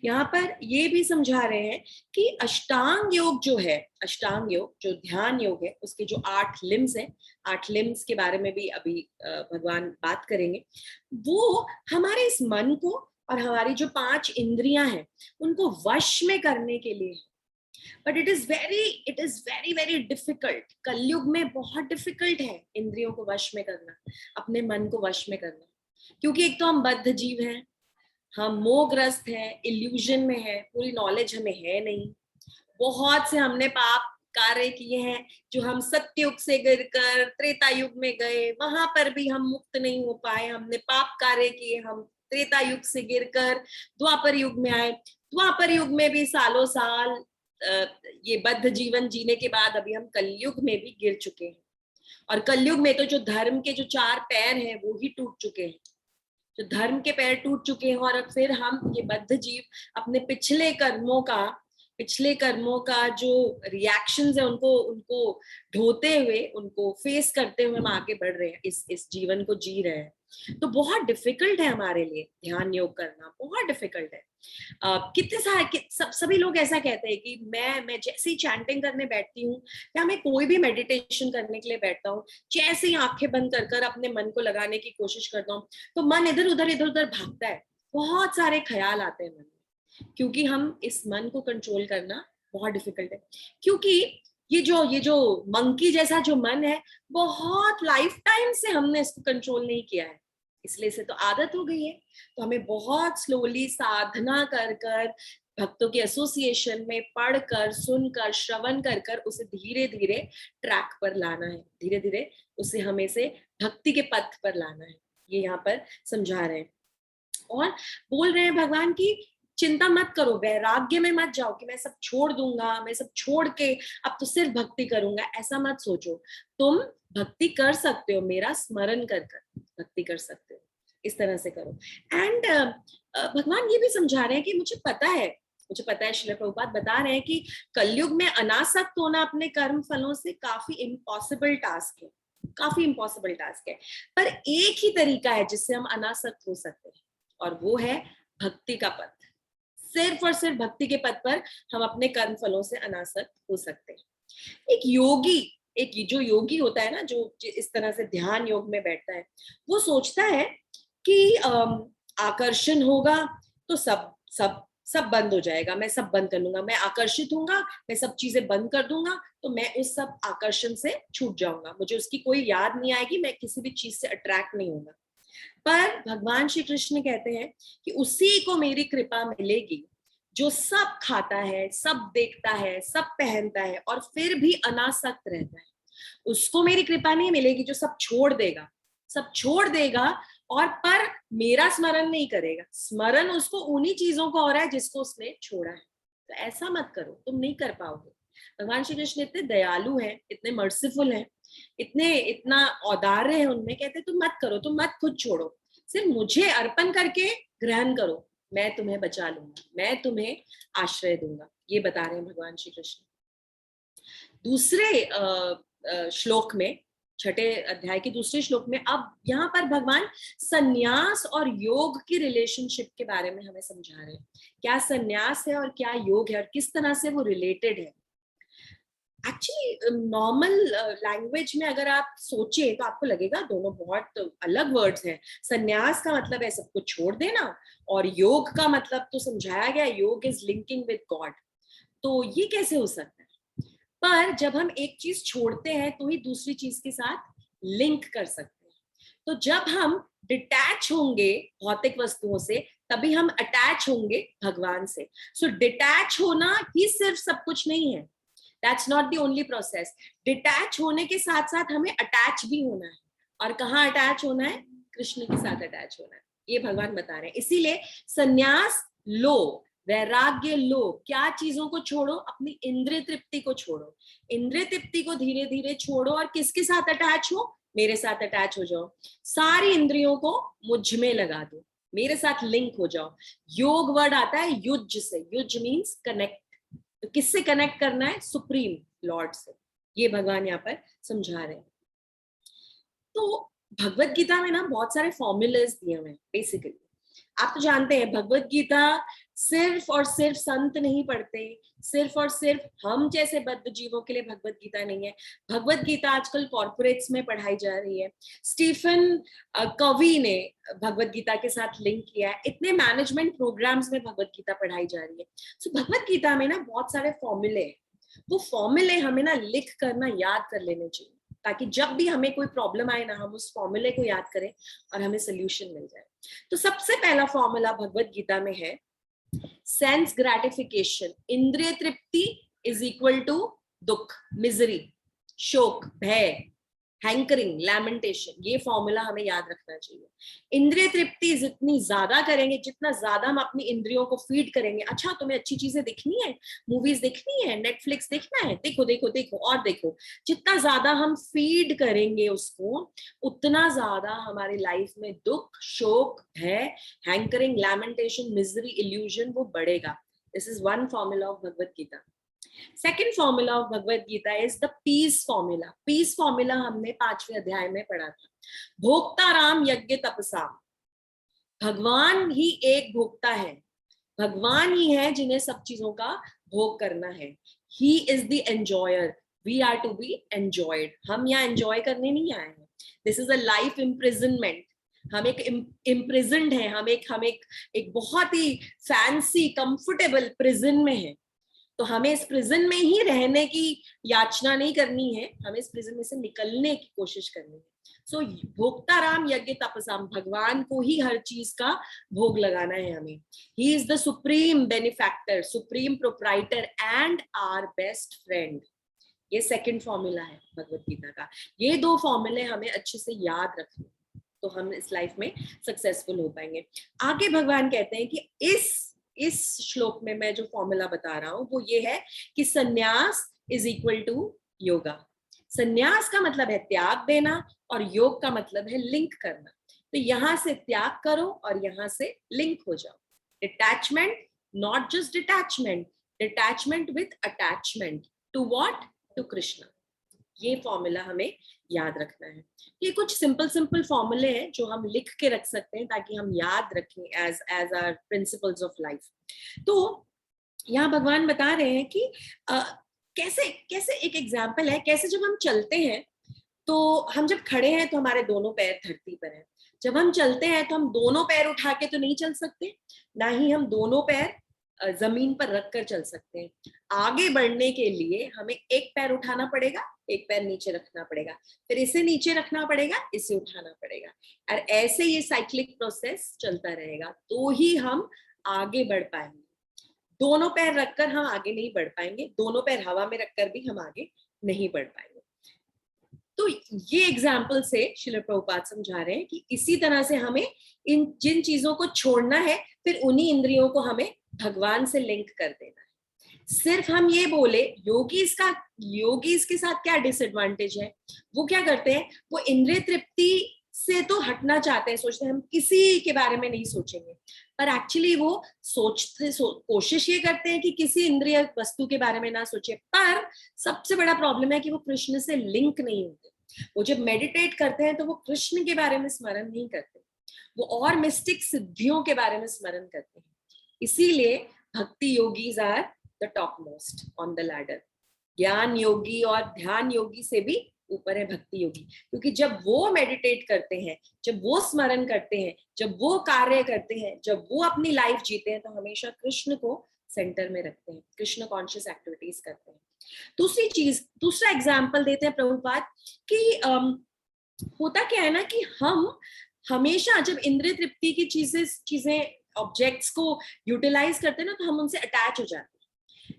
यहाँ पर ये भी समझा रहे हैं कि अष्टांग योग जो है, अष्टांग योग जो ध्यान योग है, उसके जो 8 लिम्स हैं, 8 लिम्स के बारे में भी अभी भगवान बात करेंगे, वो हमारे इस मन को और हमारी जो 5 इंद्रियां हैं उनको वश में करने के लिए है। But it is very very difficult. कलयुग में बहुत डिफिकल्ट है इंद्रियों को वश में करना, अपने मन को वश में करना, क्योंकि एक तो हम बद्ध जीव हैं, हम मोहग्रस्त हैं, इल्यूजन में है, पूरी नॉलेज हमें है नहीं। बहुत से हमने पाप कार्य किए हैं जो हम सत्ययुग से गिरकर त्रेता युग में गए, वहां पर भी हम मुक्त नहीं हो पाए। हमने पाप कार्य किए, हम त्रेता युग से गिरकर द्वापर युग में आए। द्वापर युग में भी सालों साल ये बद्ध जीवन जीने के बाद अभी हम कलयुग में भी गिर चुके हैं। और कलयुग में तो जो धर्म के जो 4 पैर हैं वो ही टूट चुके हैं, जो धर्म के पैर टूट चुके हैं। और अब फिर हम ये बद्ध जीव अपने पिछले कर्मों का जो रिएक्शंस है उनको उनको ढोते हुए, उनको फेस करते हुए हम आगे बढ़ रहे हैं, इस जीवन को जी रहे हैं। तो बहुत डिफिकल्ट है हमारे लिए ध्यान योग करना, बहुत डिफिकल्ट है। कितने सारे सभी लोग ऐसा कहते हैं कि मैं जैसे ही चैंटिंग करने बैठती हूँ या मैं कोई भी मेडिटेशन करने के लिए बैठता हूँ, जैसे ही आंखें बंद कर अपने मन को लगाने की कोशिश करता हूँ तो मन इधर उधर भागता है, बहुत सारे ख्याल आते हैं मन में, क्योंकि हम इस मन को कंट्रोल करना बहुत डिफिकल्ट है। क्योंकि ये जो मंकी जैसा जो मन है, बहुत लाइफ टाइम से हमने इसको कंट्रोल नहीं किया है, इसलिए इसे तो आदत हो गई है। तो हमें बहुत स्लोली साधना कर भक्तों के एसोसिएशन में पढ़कर, सुनकर, श्रवण कर उसे धीरे धीरे ट्रैक पर लाना है, धीरे धीरे उसे हमें से भक्ति के पथ पर लाना है, ये यहाँ पर समझा रहे हैं। और बोल रहे हैं भगवान की चिंता मत करो, वैराग्य में मत जाओ कि मैं सब छोड़ दूंगा, मैं सब छोड़ के अब तो सिर्फ भक्ति करूंगा, ऐसा मत सोचो। तुम भक्ति कर सकते हो, मेरा स्मरण कर भक्ति कर सकते हो, इस तरह से करो। एंड भगवान ये भी समझा रहे हैं कि मुझे पता है, श्रील प्रभुपाद बता रहे हैं कि कलयुग में अनासक्त होना अपने कर्म फलों से काफी इम्पॉसिबल टास्क है, काफी इम्पॉसिबल टास्क है। पर एक ही तरीका है जिससे हम अनासक्त हो सकते हैं, और वो है भक्ति का पथ। सिर्फ और सिर्फ भक्ति के पथ पर हम अपने कर्म फलों से अनासक्त हो सकते हैं। एक जो योगी होता है ना, जो इस तरह से ध्यान योग में बैठता है, वो सोचता है कि आकर्षण होगा तो सब बंद हो जाएगा, मैं सब बंद कर लूंगा, मैं आकर्षित होऊंगा, मैं सब चीजें बंद कर दूंगा तो मैं उस सब आकर्षण से छूट जाऊंगा, मुझे उसकी कोई याद नहीं आएगी, मैं किसी भी चीज से अट्रैक्ट नहीं होगा। पर भगवान श्री कृष्ण कहते हैं कि उसी को मेरी कृपा मिलेगी जो सब खाता है, सब देखता है, सब पहनता है और फिर भी अनासक्त रहता है। उसको मेरी कृपा नहीं मिलेगी जो सब छोड़ देगा और पर मेरा स्मरण नहीं करेगा। स्मरण उसको उन्हीं चीजों का हो रहा है जिसको उसने छोड़ा है। तो ऐसा मत करो, तुम नहीं कर पाओगे। भगवान श्री कृष्ण इतने दयालु हैं, इतने मर्सीफुल हैं, इतना औदार्य है उनमें, कहते तुम मत करो, तुम मत खुद छोड़ो, सिर्फ मुझे अर्पण करके ग्रहण करो, मैं तुम्हें बचा लूंगा, मैं तुम्हें आश्रय दूंगा। ये बता रहे हैं भगवान श्री कृष्ण। दूसरे श्लोक में, 6ठे अध्याय के दूसरे श्लोक में अब यहाँ पर भगवान सन्यास और योग की रिलेशनशिप के बारे में हमें समझा रहे हैं। क्या सन्यास है और क्या योग है और किस तरह से वो रिलेटेड है। एक्चुअली नॉर्मल लैंग्वेज में अगर आप सोचें तो आपको लगेगा दोनों बहुत अलग वर्ड्स हैं। सन्यास का मतलब है सब कुछ छोड़ देना, और योग का मतलब तो समझाया गया, योग इज लिंकिंग विद गॉड। तो ये कैसे हो सकता है? पर जब हम एक चीज छोड़ते हैं तो ही दूसरी चीज के साथ लिंक कर सकते हैं। तो जब हम डिटैच होंगे भौतिक वस्तुओं से, तभी हम अटैच होंगे भगवान से। सो डिटैच होना ही सिर्फ सब कुछ नहीं है, that's not the only process. Detach होने के साथ साथ हमें अटैच भी होना है। और कहाँ अटैच होना है? कृष्ण के साथ अटैच होना है, ये भगवान बता रहे हैं। इसीलिए सन्यास लो, वैराग्य लो। क्या चीजों को छोड़ो? अपनी इंद्रिय तृप्ति को छोड़ो। इंद्रिय तृप्ति को धीरे धीरे छोड़ो और किसके साथ अटैच हो? मेरे साथ अटैच हो जाओ। सारी इंद्रियों को मुझ में लगा दो, मेरे साथ लिंक हो जाओ। योग वर्ड आता है युज से, युज मीन्स कनेक्ट। तो किससे कनेक्ट करना है? सुप्रीम लॉर्ड से। ये भगवान यहाँ पर समझा रहे हैं। तो भगवत गीता में ना बहुत सारे फॉर्मूलाज दिए हुए हैं। बेसिकली आप तो जानते हैं भगवत गीता सिर्फ और सिर्फ संत नहीं पढ़ते, सिर्फ और सिर्फ हम जैसे बद्ध जीवों के लिए भगवत गीता नहीं है। भगवत गीता आजकल कॉर्पोरेट्स में पढ़ाई जा रही है। स्टीफन कवी ने भगवत गीता के साथ लिंक किया है। इतने मैनेजमेंट प्रोग्राम्स में भगवत गीता पढ़ाई जा रही है। सो भगवत गीता में ना बहुत सारे फॉर्मूले हैं। वो फॉर्मूले हमें ना लिख करना याद कर लेने चाहिए, ताकि जब भी हमें कोई प्रॉब्लम आए ना, हम उस फॉर्मूले को याद करें और हमें सोल्यूशन मिल जाए। तो सबसे पहला फॉर्मूला भगवत गीता में है सेंस ग्रेटिफिकेशन, इंद्रिय तृप्ति इज इक्वल टू दुख, मिजरी, शोक, भय, हैंकरिंग, लैमेंटेशन। ये फॉर्मूला हमें याद रखना चाहिए। इंद्रिय तृप्ति जितनी ज्यादा करेंगे, जितना ज्यादा हम अपनी इंद्रियों को फीड करेंगे, अच्छा तुम्हें अच्छी चीजें देखनी है, मूवीज देखनी है, नेटफ्लिक्स देखना है, देखो देखो देखो और देखो, जितना ज्यादा हम फीड करेंगे उसको, उतना ज्यादा हमारी लाइफ में दुख, शोक, भय, हैंकरिंग, लैमेंटेशन, मिजरी, इल्यूजन वो बढ़ेगा। This is one formula of Bhagavad Gita. Second formula of Bhagavad Gita is the peace formula. Peace formula हमने 5वें अध्याय में पढ़ा था। भोक्ता राम यज्ञ तपसाम, भगवान ही एक भोक्ता है, भगवान ही है जिन्हें सब चीजों का भोग करना है। He is the enjoyer, we are to be enjoyed. हम यहाँ एंजॉय करने नहीं आए हैं। This is a life imprisonment. हम एक इम्प्रिजन्ड है, हम एक बहुत ही फैंसी कंफर्टेबल प्रिजन में है। तो हमें इस प्रिजन में ही रहने की याचना नहीं करनी है, हमें इस प्रिजन में से निकलने की कोशिश करनी है। सो भोक्ता राम यज्ञ तपसाम, भगवान को ही हर चीज का भोग लगाना है हमें। He is the supreme benefactor, supreme proprietor and our best friend. ये सेकंड फॉर्मूला है भगवत गीता का। ये दो फॉर्मूले हमें अच्छे से याद रखने, तो हम इस लाइफ में सक्सेसफुल हो पाएंगे। आगे भगवान कहते हैं कि इस श्लोक में मैं जो फॉर्मूला बता रहा हूं वो ये है कि संन्यास इज इक्वल टू योगा। संन्यास का मतलब है त्याग देना और योग का मतलब है लिंक करना। तो यहां से त्याग करो और यहां से लिंक हो जाओ। Detachment, not just detachment, detachment with attachment to what? To Krishna. ये फॉर्मूला हमें याद रखना है। ये कुछ सिंपल फॉर्मूले हैं जो हम लिख के रख सकते हैं ताकि हम याद रखें as our principles of life. तो यहाँ भगवान बता रहे हैं कि कैसे कैसे एक एग्जाम्पल है, कैसे जब हम चलते हैं तो हम जब खड़े हैं तो हमारे दोनों पैर धरती पर हैं। जब हम चलते हैं तो हम दोनों पैर उठा के तो नहीं चल सकते, ना ही हम दोनों पैर जमीन पर रख कर चल सकते हैं। आगे बढ़ने के लिए हमें एक पैर उठाना पड़ेगा, एक पैर नीचे रखना पड़ेगा, फिर इसे नीचे रखना पड़ेगा, इसे उठाना पड़ेगा, और ऐसे ये साइक्लिक प्रोसेस चलता रहेगा तो ही हम आगे बढ़ पाएंगे। दोनों पैर रखकर हम आगे नहीं बढ़ पाएंगे, दोनों पैर हवा में रखकर भी हम आगे नहीं बढ़ पाएंगे। तो ये एग्जाम्पल से श्रील प्रभुपाद समझा रहे हैं कि इसी तरह से हमें इन जिन चीजों को छोड़ना है, फिर उन्हीं इंद्रियों को हमें भगवान से लिंक कर देना है। सिर्फ हम ये बोले, योगीज के साथ क्या डिसएडवांटेज है, वो क्या करते हैं, वो इंद्रिय तृप्ति से तो हटना चाहते हैं, सोचते हैं हम किसी के बारे में नहीं सोचेंगे, पर एक्चुअली वो कोशिश ये करते हैं कि किसी इंद्रिय वस्तु के बारे में ना सोचे। पर सबसे बड़ा प्रॉब्लम है कि वो कृष्ण से लिंक नहीं होते। वो जब मेडिटेट करते हैं तो वो कृष्ण के बारे में स्मरण नहीं करते, वो और मिस्टिक सिद्धियों के बारे में स्मरण करते हैं। इसीलिए bhakti yogis are the top most on the ladder. ज्ञान योगी और ध्यान योगी से भी ऊपर है भक्ति योगी, क्योंकि जब वो मेडिटेट करते हैं, जब वो स्मरण करते हैं, जब वो कार्य करते हैं, जब वो अपनी लाइफ जीते हैं, तो हमेशा कृष्ण को सेंटर में रखते हैं, कृष्ण कॉन्शियस एक्टिविटीज करते हैं। दूसरा एग्जाम्पल देते हैं प्रभुपाद कि होता क्या है ना कि हम हमेशा जब इंद्रिय तृप्ति की चीजें ऑब्जेक्ट्स को यूटिलाइज करते हैं ना, तो हम उनसे अटैच हो जाते हैं।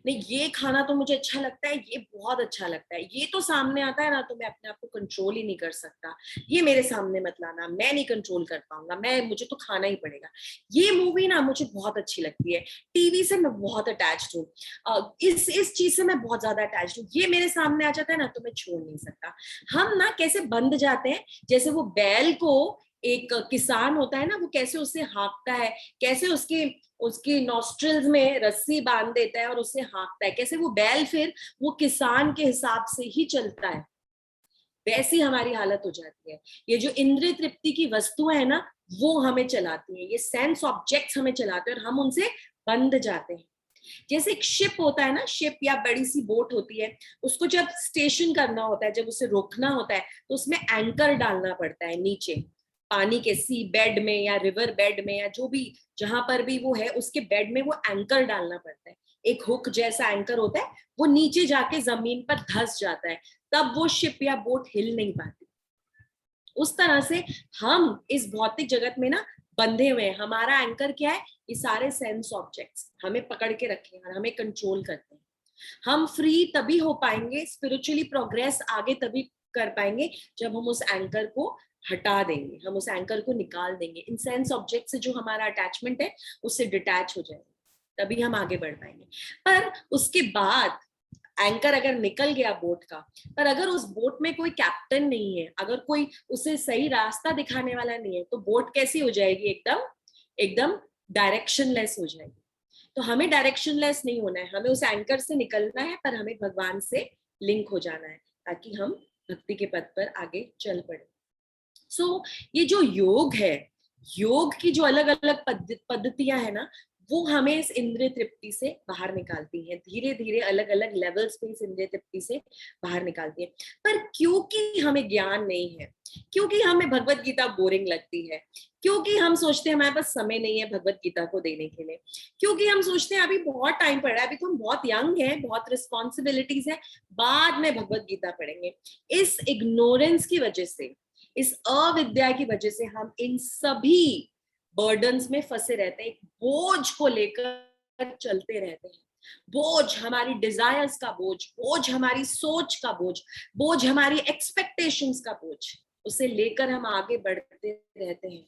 नहीं, ये खाना तो मुझे अच्छा लगता है, ये बहुत अच्छा लगता है, ये तो सामने आता है ना तो मैं अपने आप को कंट्रोल ही नहीं कर सकता, ये मेरे सामने मत लाना, मैं नहीं कंट्रोल कर पाऊंगा, मुझे तो खाना ही पड़ेगा। ये मूवी ना मुझे बहुत अच्छी लगती है, टीवी से मैं बहुत अटैच्ड हूँ, इस चीज से मैं बहुत ज्यादा अटैच्ड हूँ, ये मेरे सामने आ जाता है ना तो मैं छोड़ नहीं सकता। हम ना कैसे बंध जाते हैं, जैसे वो बैल को एक किसान होता है ना, वो कैसे उसे हाँकता है, कैसे उसके नॉस्ट्रिल्स में रस्सी बांध देता है और उसे हाँकता है, कैसे वो बैल फिर वो किसान के हिसाब से ही चलता है, वैसी हमारी हालत हो जाती है। ये जो इंद्रिय तृप्ति की वस्तुएं है ना, वो हमें चलाती है, ये सेंस ऑब्जेक्ट्स हमें चलाते हैं और हम उनसे बंध जाते हैं। जैसे एक शिप होता है ना, शिप या बड़ी सी बोट होती है, उसको जब स्टेशन करना होता है, जब उसे रोकना होता है, तो उसमें एंकर डालना पड़ता है नीचे पानी के सी बेड में या रिवर बेड में या जो भी जहां पर भी वो है उसके बेड में वो एंकर डालना पड़ता है। एक हुक जैसा एंकर होता है, वो नीचे जाके जमीन पर धंस जाता है, तब वो शिप या बोट हिल नहीं पाती। उस तरह से हम इस भौतिक जगत में ना बंधे हुए हैं। हमारा एंकर क्या है? ये सारे सेंस ऑब्जेक्ट्स हमें पकड़ के रखे हैं और हमें कंट्रोल करते हैं। हम फ्री तभी हो पाएंगे, स्पिरिचुअली प्रोग्रेस आगे तभी कर पाएंगे जब हम उस एंकर को हटा देंगे, हम उस एंकर को निकाल देंगे। इन सेंस ऑब्जेक्ट से जो हमारा अटैचमेंट है उससे डिटैच हो जाएगा, तभी हम आगे बढ़ पाएंगे। पर उसके बाद एंकर अगर निकल गया बोट का, पर अगर उस बोट में कोई कैप्टन नहीं है, अगर कोई उसे सही रास्ता दिखाने वाला नहीं है, तो बोट कैसी हो जाएगी? एकदम एकदम डायरेक्शनलेस हो जाएगी। तो हमें डायरेक्शनलेस नहीं होना है, हमें उस एंकर से निकलना है, पर हमें भगवान से लिंक हो जाना है ताकि हम भक्ति के पथ पर आगे चल पड़े। सो ये जो योग है, योग की जो अलग अलग पद्धतियां है ना, वो हमें इस इंद्रिय तृप्ति से बाहर निकालती हैं, धीरे धीरे अलग अलग लेवल्स पे इस इंद्रिय तृप्ति से बाहर निकालती है। पर क्योंकि हमें ज्ञान नहीं है, क्योंकि हमें भगवत गीता बोरिंग लगती है, क्योंकि हम सोचते हैं हमारे पास समय नहीं है भगवत गीता को देने के लिए, क्योंकि हम सोचते हैं अभी बहुत टाइम पड़ा है, अभी तो हम बहुत यंग हैं, बहुत रिस्पॉन्सिबिलिटीज है, बाद में भगवत गीता पढ़ेंगे, इस इग्नोरेंस की वजह से, इस अविद्या की वजह से हम इन सभी बर्डन्स में फंसे रहते हैं, एक बोझ को लेकर चलते रहते हैं। बोझ हमारी डिजायर्स का बोझ, बोझ हमारी सोच का बोझ, बोझ हमारी एक्सपेक्टेशंस का बोझ, उसे लेकर हम आगे बढ़ते रहते हैं।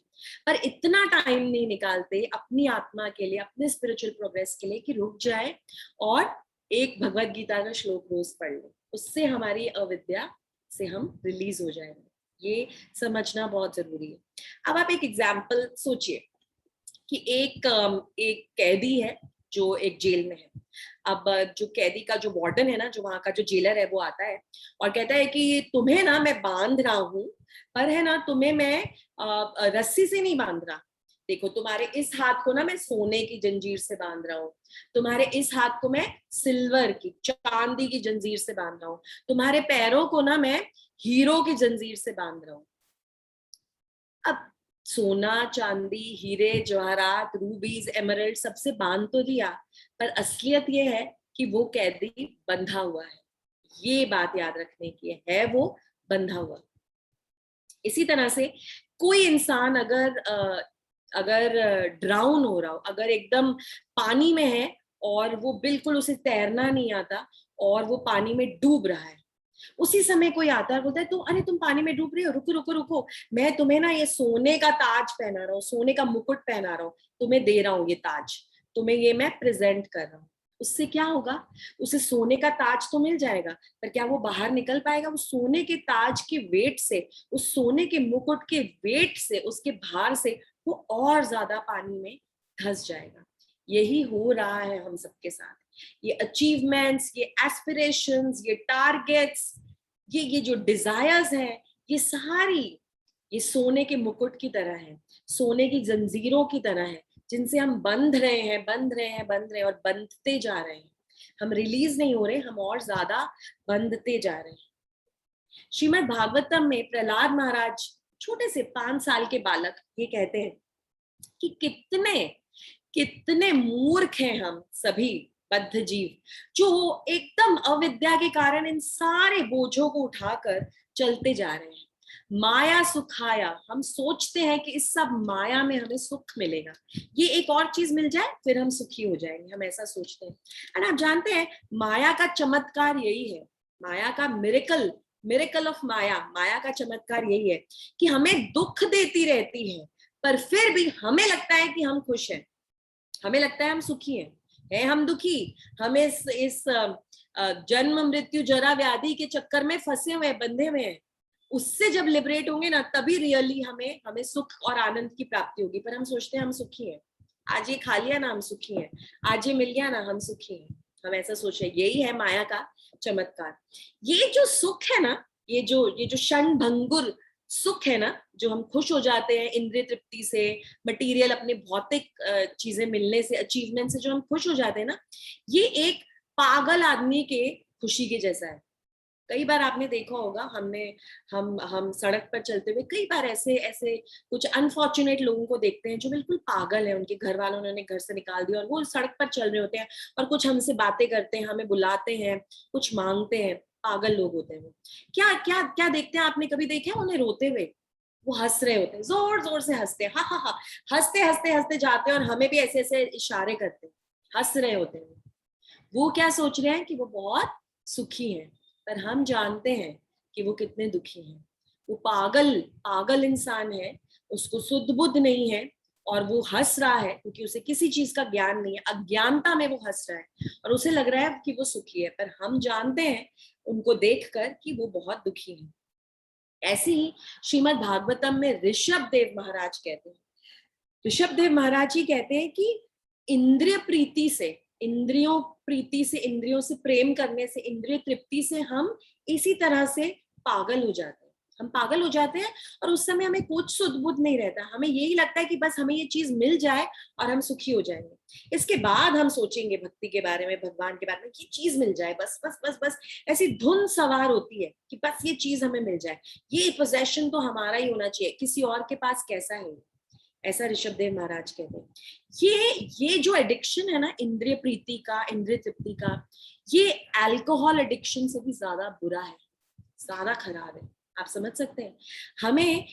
पर इतना टाइम नहीं निकालते अपनी आत्मा के लिए, अपने स्पिरिचुअल प्रोग्रेस के लिए कि रुक जाए और एक भगवत गीता का श्लोक रोज पढ़ ले, उससे हमारी अविद्या से हम रिलीज हो जाएंगे। ये समझना बहुत जरूरी है। अब आप एक एग्जाम्पल सोचिए कि एक कैदी है जो एक जेल में है। अब जो कैदी का जो वार्डन है ना, जो वहां का जो जेलर है, वो आता है और कहता है कि तुम्हें ना मैं बांध रहा हूं, पर है ना तुम्हें मैं रस्सी से नहीं बांध रहा। देखो, तुम्हारे इस हाथ को ना मैं सोने की जंजीर से बांध रहा हूँ, तुम्हारे इस हाथ को मैं सिल्वर की, चांदी की जंजीर से बांध रहा हूँ, तुम्हारे पैरों को ना मैं हीरो की जंजीर से बांध रहा हूँ। अब सोना, चांदी, हीरे, जवाहरात, रूबीज, एमरल्ड सबसे बांध तो दिया, पर असलियत ये है कि वो कैदी बंधा हुआ है। ये बात याद रखने की है, वो बंधा हुआ। इसी तरह से कोई इंसान अगर ड्राउन हो रहा हो, अगर एकदम पानी में है और वो बिल्कुल उसे तैरना नहीं आता और वो पानी में डूब रहा है, उसी समय कोई आता है, बोलता है तो अरे तुम पानी में डूब रहे हो, रुको रुको रुको, मैं तुम्हें ना ये सोने का ताज पहना रहा हूँ, सोने का मुकुट पहना रहा हूँ, तुम्हें दे रहा हूँ ये ताज, तुम्हें ये मैं प्रेजेंट कर रहा हूँ। उससे क्या होगा? उसे सोने का ताज तो मिल जाएगा, पर क्या वो बाहर निकल पाएगा? वो सोने के ताज के वेट से, उस सोने के मुकुट के वेट से, उसके भार से वो और ज्यादा पानी में धंस जाएगा। यही हो रहा है हम सबके साथ। ये अचीवमेंट्स, ये एस्पिरेशंस, ये टारगेट्स, ये जो डिजायर्स हैं, ये सारी ये सोने के मुकुट की तरह है, सोने की जंजीरों की तरह है, जिनसे हम बंध रहे हैं, बंध रहे हैं, बंध रहे हैं और बंधते जा रहे हैं। हम रिलीज नहीं हो रहे, हम और ज्यादा बंधते जा रहे हैं। श्रीमद् भागवतम में प्रहलाद महाराज, छोटे से 5 साल के बालक, ये कहते हैं कि कितने कितने मूर्ख हैं हम सभी बद्ध जीव, जो एकदम अविद्या के कारण इन सारे बोझों को उठाकर चलते जा रहे हैं। माया सुखाया, हम सोचते हैं कि इस सब माया में हमें सुख मिलेगा, ये एक और चीज मिल जाए फिर हम सुखी हो जाएंगे, हम ऐसा सोचते हैं। और आप जानते हैं माया का चमत्कार यही है, माया का मिरेकल ऑफ माया, माया का चमत्कार यही है कि हमें दुख देती रहती है, पर फिर भी हमें लगता है कि हम खुश हैं, हमें लगता है हम सुखी हैं। है हम दुखी, हम इस जन्म मृत्यु जरा व्याधि के चक्कर में फंसे हुए, बंधे हुए हैं। उससे जब लिबरेट होंगे ना, तभी रियली हमें हमें सुख और आनंद की प्राप्ति होगी। पर हम सोचते हैं हम सुखी हैं, आज ये खा लिया ना हम सुखी हैं, आज ये मिल गया ना हम सुखी हैं, हम ऐसा सोच रहे हैं। यही है माया का चमत्कार। ये जो सुख है ना, ये जो क्षण भंगुर सुख है ना, जो हम खुश हो जाते हैं इंद्रिय तृप्ति से, मटेरियल अपने भौतिक चीजें मिलने से, अचीवमेंट से जो हम खुश हो जाते हैं ना, ये एक पागल आदमी के खुशी के जैसा है। कई बार आपने देखा होगा, हम सड़क पर चलते हुए कई बार ऐसे ऐसे कुछ अनफॉर्चुनेट लोगों को देखते हैं जो बिल्कुल पागल है, उनके घर वालों ने उन्हें घर से निकाल दिया और वो सड़क पर चल रहे होते हैं और कुछ हमसे बातें करते हैं, हमें बुलाते हैं, कुछ मांगते हैं। पागल लोग होते हैं वो। क्या क्या क्या देखते हैं? आपने कभी देखे हैं उन्हें रोते हुए? वो हंस रहे होते हैं, जोर जोर से हंसते हैं, हाँ हाँ हाँ, हंसते हंसते हंसते जाते हैं और हमें भी ऐसे ऐसे इशारे करते हैं, हंस रहे होते हैं। वो क्या सोच रहे हैं कि वो बहुत सुखी हैं, पर हम जानते हैं कि वो कितने दुखी हैं। वो पागल पागल इंसान है, उसको सुध बुध नहीं है, और वो हंस रहा है क्योंकि उसे किसी चीज का ज्ञान नहीं है, अज्ञानता में वो हंस रहा है और उसे लग रहा है कि वो सुखी है, पर हम जानते हैं उनको देखकर कि वो बहुत दुखी है। ऐसे ही श्रीमद् भागवतम में ऋषभ देव महाराज कहते हैं, ऋषभ देव महाराज जी कहते हैं कि इंद्रिय प्रीति से, इंद्रियों प्रीति से, इंद्रियों से प्रेम करने से, इंद्रिय तृप्ति से हम इसी तरह से पागल हो जाते हैं। हम पागल हो जाते हैं और उस समय हमें कुछ सुध बुध नहीं रहता, हमें यही लगता है कि बस हमें ये चीज मिल जाए और हम सुखी हो जाएंगे। इसके बाद हम सोचेंगे भक्ति के बारे में, भगवान के बारे में, कि चीज मिल जाए, बस बस बस बस, ऐसी धुन सवार होती है कि बस ये चीज हमें मिल जाए, ये पोजेशन तो हमारा ही होना चाहिए, किसी और के पास कैसा है। ऐसा ऋषभ देव महाराज कहते हैं। ये जो एडिक्शन है ना इंद्रिय प्रीति का, इंद्रिय तृप्ति का, ये अल्कोहल एडिक्शन से भी ज्यादा बुरा है, ज्यादा खराब है। आप समझ सकते हैं। हमें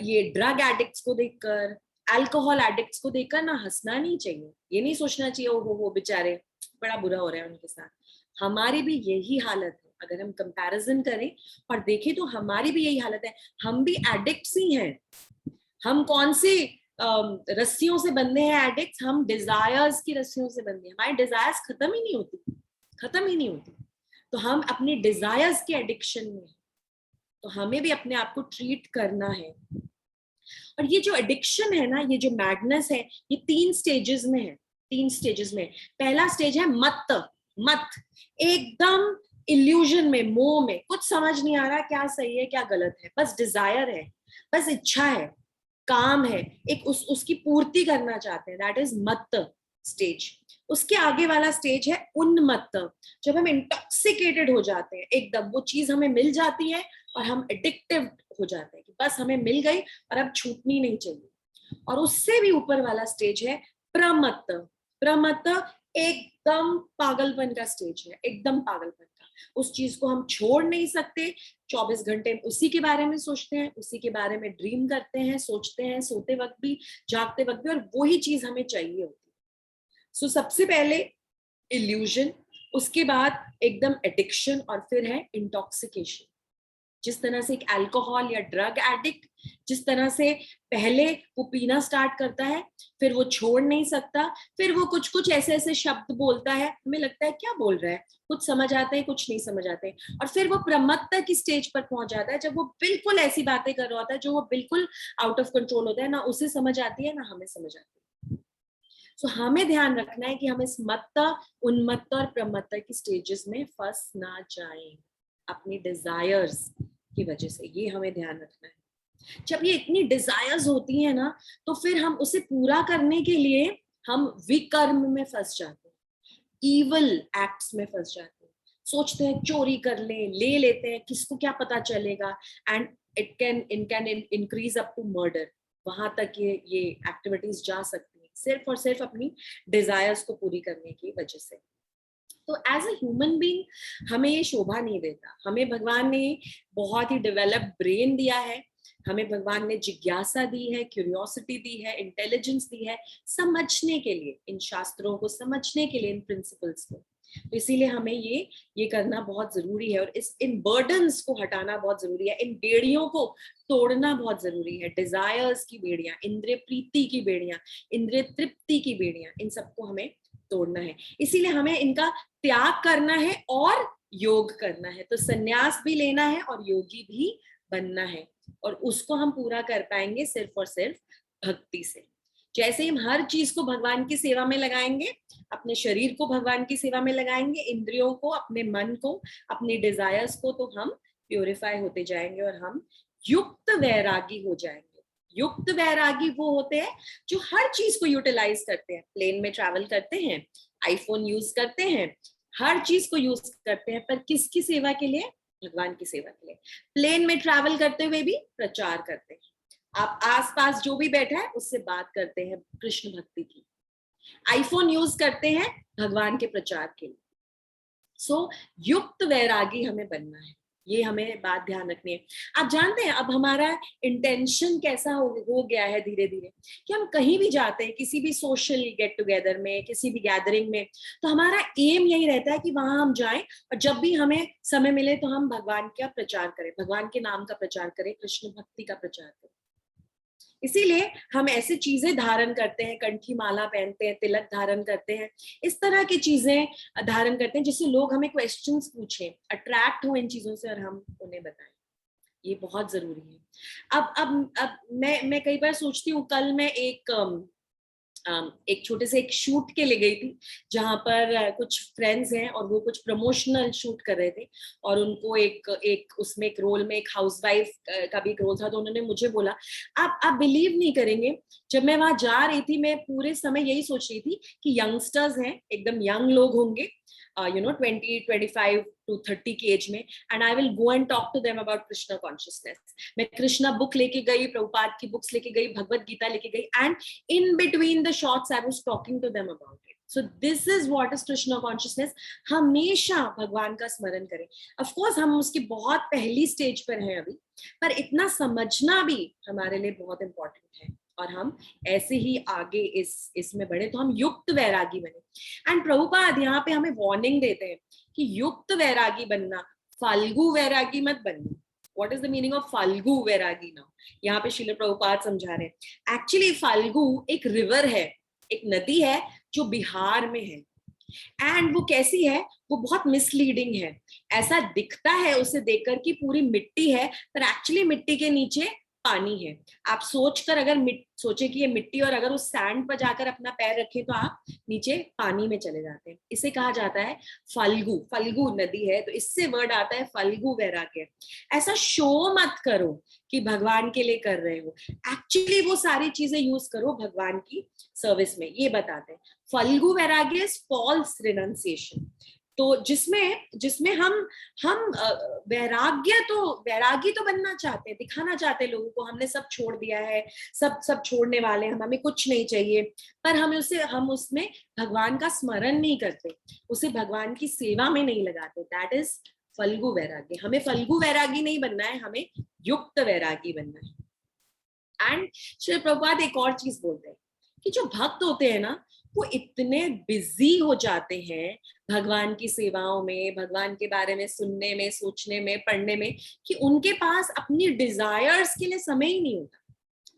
ये ड्रग एडिक्ट्स को देखकर, अल्कोहल एडिक्ट्स को देखकर ना हंसना नहीं चाहिए, ये नहीं सोचना चाहिए ओ हो बेचारे बड़ा बुरा हो रहा है उनके साथ। हमारी भी यही हालत है, अगर हम कंपैरिजन करें और देखें तो हमारी भी यही हालत है, हम भी एडिक्ट्स ही हैं। हम कौन सी रस्सियों से बंधे हैं एडिक्ट्स, हम डिजायर्स की रस्सियों से बंधे हैं, हमारी डिजायर्स खत्म ही नहीं होती, खत्म ही नहीं होती। तो हम अपनी डिजायर्स के एडिक्शन में, तो हमें भी अपने आप को ट्रीट करना है। और ये जो एडिक्शन है ना, ये जो मैडनेस है, ये 3 स्टेजेस में है, 3 स्टेजेस में। पहला स्टेज है मत, मत एकदम इल्यूजन में, मोह में, कुछ समझ नहीं आ रहा क्या सही है क्या गलत है, बस डिजायर है, बस इच्छा है, काम है, एक उसकी पूर्ति करना चाहते हैं, दैट इज मत स्टेज। उसके आगे वाला स्टेज है उन्मत्त, जब हम इंटॉक्सिकेटेड हो जाते हैं, एकदम वो चीज हमें मिल जाती है और हम एडिक्टिव हो जाते हैं कि बस हमें मिल गई और अब छूटनी नहीं चाहिए। और उससे भी ऊपर वाला स्टेज है प्रमत्त। प्रमत्त एकदम पागलपन का स्टेज है, एकदम पागलपन का, उस चीज को हम छोड़ नहीं सकते, 24 घंटे उसी के बारे में सोचते हैं, उसी के बारे में ड्रीम करते हैं, सोचते हैं, सोते वक्त भी, जागते वक्त भी, और वही चीज हमें चाहिए होती है। सो सबसे पहले इल्यूजन, उसके बाद एकदम एडिक्शन, और फिर है इंटॉक्सिकेशन। जिस तरह से एक अल्कोहल या ड्रग एडिक्ट जिस तरह से पहले वो पीना स्टार्ट करता है, फिर वो छोड़ नहीं सकता, फिर वो कुछ कुछ ऐसे ऐसे शब्द बोलता है, हमें लगता है क्या बोल रहा है, कुछ समझ आते हैं कुछ नहीं समझ आते, और फिर वो प्रमत्ता की स्टेज पर पहुंच जाता है, जब वो बिल्कुल ऐसी बातें कर रहा होता है जो वो बिल्कुल आउट ऑफ कंट्रोल होता है, ना उसे समझ आती है ना हमें समझ आती है। सो हमें ध्यान रखना है कि हम इस मत्ता, उन्मत्ता और प्रमत्ता की स्टेजेस में फंस ना जाएं अपनी डिजायर्स की वजह से, ये हमें ध्यान रखना है। जब ये इतनी डिजायर्स होती है ना, तो फिर हम उसे पूरा करने के लिए हम विकर्म में फंस जाते हैं, इवल एक्ट्स में फंस जाते हैं, सोचते हैं चोरी कर ले लेते हैं, किसको क्या पता चलेगा, and it can increase up to murder. वहां तक ये एक्टिविटीज जा सकती हैं, सिर्फ और सिर्फ अपनी डिजायर्स को पूरी करने की वजह से। तो एज अ ह्यूमन बीइंग हमें ये शोभा नहीं देता। हमें भगवान ने बहुत ही डेवलप्ड ब्रेन दिया है, हमें भगवान ने जिज्ञासा दी है, क्यूरियोसिटी दी है, इंटेलिजेंस दी है, समझने के लिए, इन शास्त्रों को समझने के लिए, इन प्रिंसिपल्स को। तो इसीलिए हमें ये करना बहुत जरूरी है, और इन बर्डन्स को हटाना बहुत जरूरी है, इन बेड़ियों को तोड़ना बहुत जरूरी है, डिजायर्स की बेड़ियां, इंद्रिय प्रीति की बेड़ियां, इंद्रिय तृप्ति की बेड़ियां, इन सबको हमें तोड़ना है। इसीलिए हमें इनका त्याग करना है और योग करना है। तो संन्यास भी लेना है और योगी भी बनना है, और उसको हम पूरा कर पाएंगे सिर्फ और सिर्फ भक्ति से। जैसे ही हम हर चीज को भगवान की सेवा में लगाएंगे, अपने शरीर को भगवान की सेवा में लगाएंगे, इंद्रियों को, अपने मन को, अपनी डिजायर्स को, तो हम प्योरीफाई होते जाएंगे और हम युक्त वैरागी हो जाएंगे। युक्त वैरागी वो होते हैं जो हर चीज को यूटिलाइज करते हैं, प्लेन में ट्रैवल करते हैं, आईफोन यूज करते हैं, हर चीज को यूज करते हैं, पर किसकी सेवा के लिए? भगवान की सेवा के लिए। प्लेन में ट्रैवल करते हुए भी प्रचार करते हैं, आप आसपास जो भी बैठा है उससे बात करते हैं कृष्ण भक्ति की। आईफोन यूज करते हैं भगवान के प्रचार के लिए। सो युक्त वैरागी हमें बनना है। ये हमें बात ध्यान रखनी है। आप जानते हैं अब हमारा इंटेंशन कैसा हो गया है धीरे धीरे, कि हम कहीं भी जाते हैं, किसी भी सोशल गेट टुगेदर में, किसी भी गैदरिंग में, तो हमारा एम यही रहता है कि वहां हम जाएं और जब भी हमें समय मिले तो हम भगवान का प्रचार करें, भगवान के नाम का प्रचार करें, कृष्ण भक्ति का प्रचार करें। इसीलिए हम ऐसी चीजें धारण करते हैं, कंठी माला पहनते हैं, तिलक धारण करते हैं, इस तरह की चीजें धारण करते हैं जिससे लोग हमें क्वेश्चंस पूछें, अट्रैक्ट हो इन चीजों से और हम उन्हें बताएं। ये बहुत जरूरी है। अब मैं कई बार सोचती हूँ, कल मैं एक छोटे से एक शूट के लिए गई थी, जहां पर कुछ फ्रेंड्स हैं और वो कुछ प्रमोशनल शूट कर रहे थे, और उनको एक उसमें एक रोल में एक हाउसवाइफ का भी एक रोल था। तो उन्होंने मुझे बोला, आप बिलीव नहीं करेंगे, जब मैं वहां जा रही थी मैं पूरे समय यही सोच रही थी कि यंगस्टर्स हैं, एकदम यंग लोग होंगे, 25 to 30 की एज में, and I will go and talk to them about Krishna consciousness. मैं कृष्णा बुक लेके गई, प्रभुपाद की बुक्स लेके गई, भगवत गीता लेके गई, and in between the shots I was talking to them about it. So this is what is Krishna consciousness. हमेशा भगवान का स्मरण करें। Of course हम उसकी बहुत पहली स्टेज पर हैं अभी, पर इतना समझना भी हमारे लिए बहुत इंपॉर्टेंट है, और हम ऐसे ही आगे इसमें बढ़े तो हम युक्त वैरागी बने। एंड प्रभुपाद यहाँ पे हमें वार्निंग देते हैं कि युक्त वैरागी बनना, फाल्गु वैरागी मत बनना। What is the meaning of Falgu Vairagi now? यहाँ पे श्रील प्रभुपाद समझा रहे हैं। एक्चुअली फाल्गु एक रिवर है, एक नदी है जो बिहार में है, एंड वो कैसी है, वो बहुत मिसलीडिंग है। ऐसा दिखता है उसे देखकर कि पूरी मिट्टी है, पर एक्चुअली मिट्टी के नीचे पानी है। आप सोचकर अगर सोचे कि ये मिट्टी, और अगर उस सैंड पर जाकर अपना पैर रखें तो आप नीचे पानी में चले जाते हैं। इसे कहा जाता है फल्गु, फल्गु नदी है, तो इससे वर्ड आता है फल्गु वैराग्य। ऐसा शो मत करो कि भगवान के लिए कर रहे हो, एक्चुअली वो सारी चीजें यूज करो भगवान की सर्विस में। ये बताते हैं फल्गु वैराग्य इज फॉल्स रिनंसिएशन। तो जिसमें हम वैरागी तो बनना चाहते हैं, दिखाना चाहते हैं लोगों को हमने सब छोड़ दिया है, सब छोड़ने वाले हैं, हमें कुछ नहीं चाहिए, पर हम उसमें भगवान का स्मरण नहीं करते, उसे भगवान की सेवा में नहीं लगाते। दैट इज फल्गु वैरागी। हमें फल्गु वैरागी नहीं बनना है, हमें युक्त वैरागी बनना है। एंड श्री प्रभुपाद एक और चीज बोलते हैं कि जो भक्त होते हैं ना, वो इतने बिजी हो जाते हैं भगवान की सेवाओं में, भगवान के बारे में सुनने में, सोचने में, पढ़ने में, कि उनके पास अपनी डिजायर्स के लिए समय ही नहीं होता,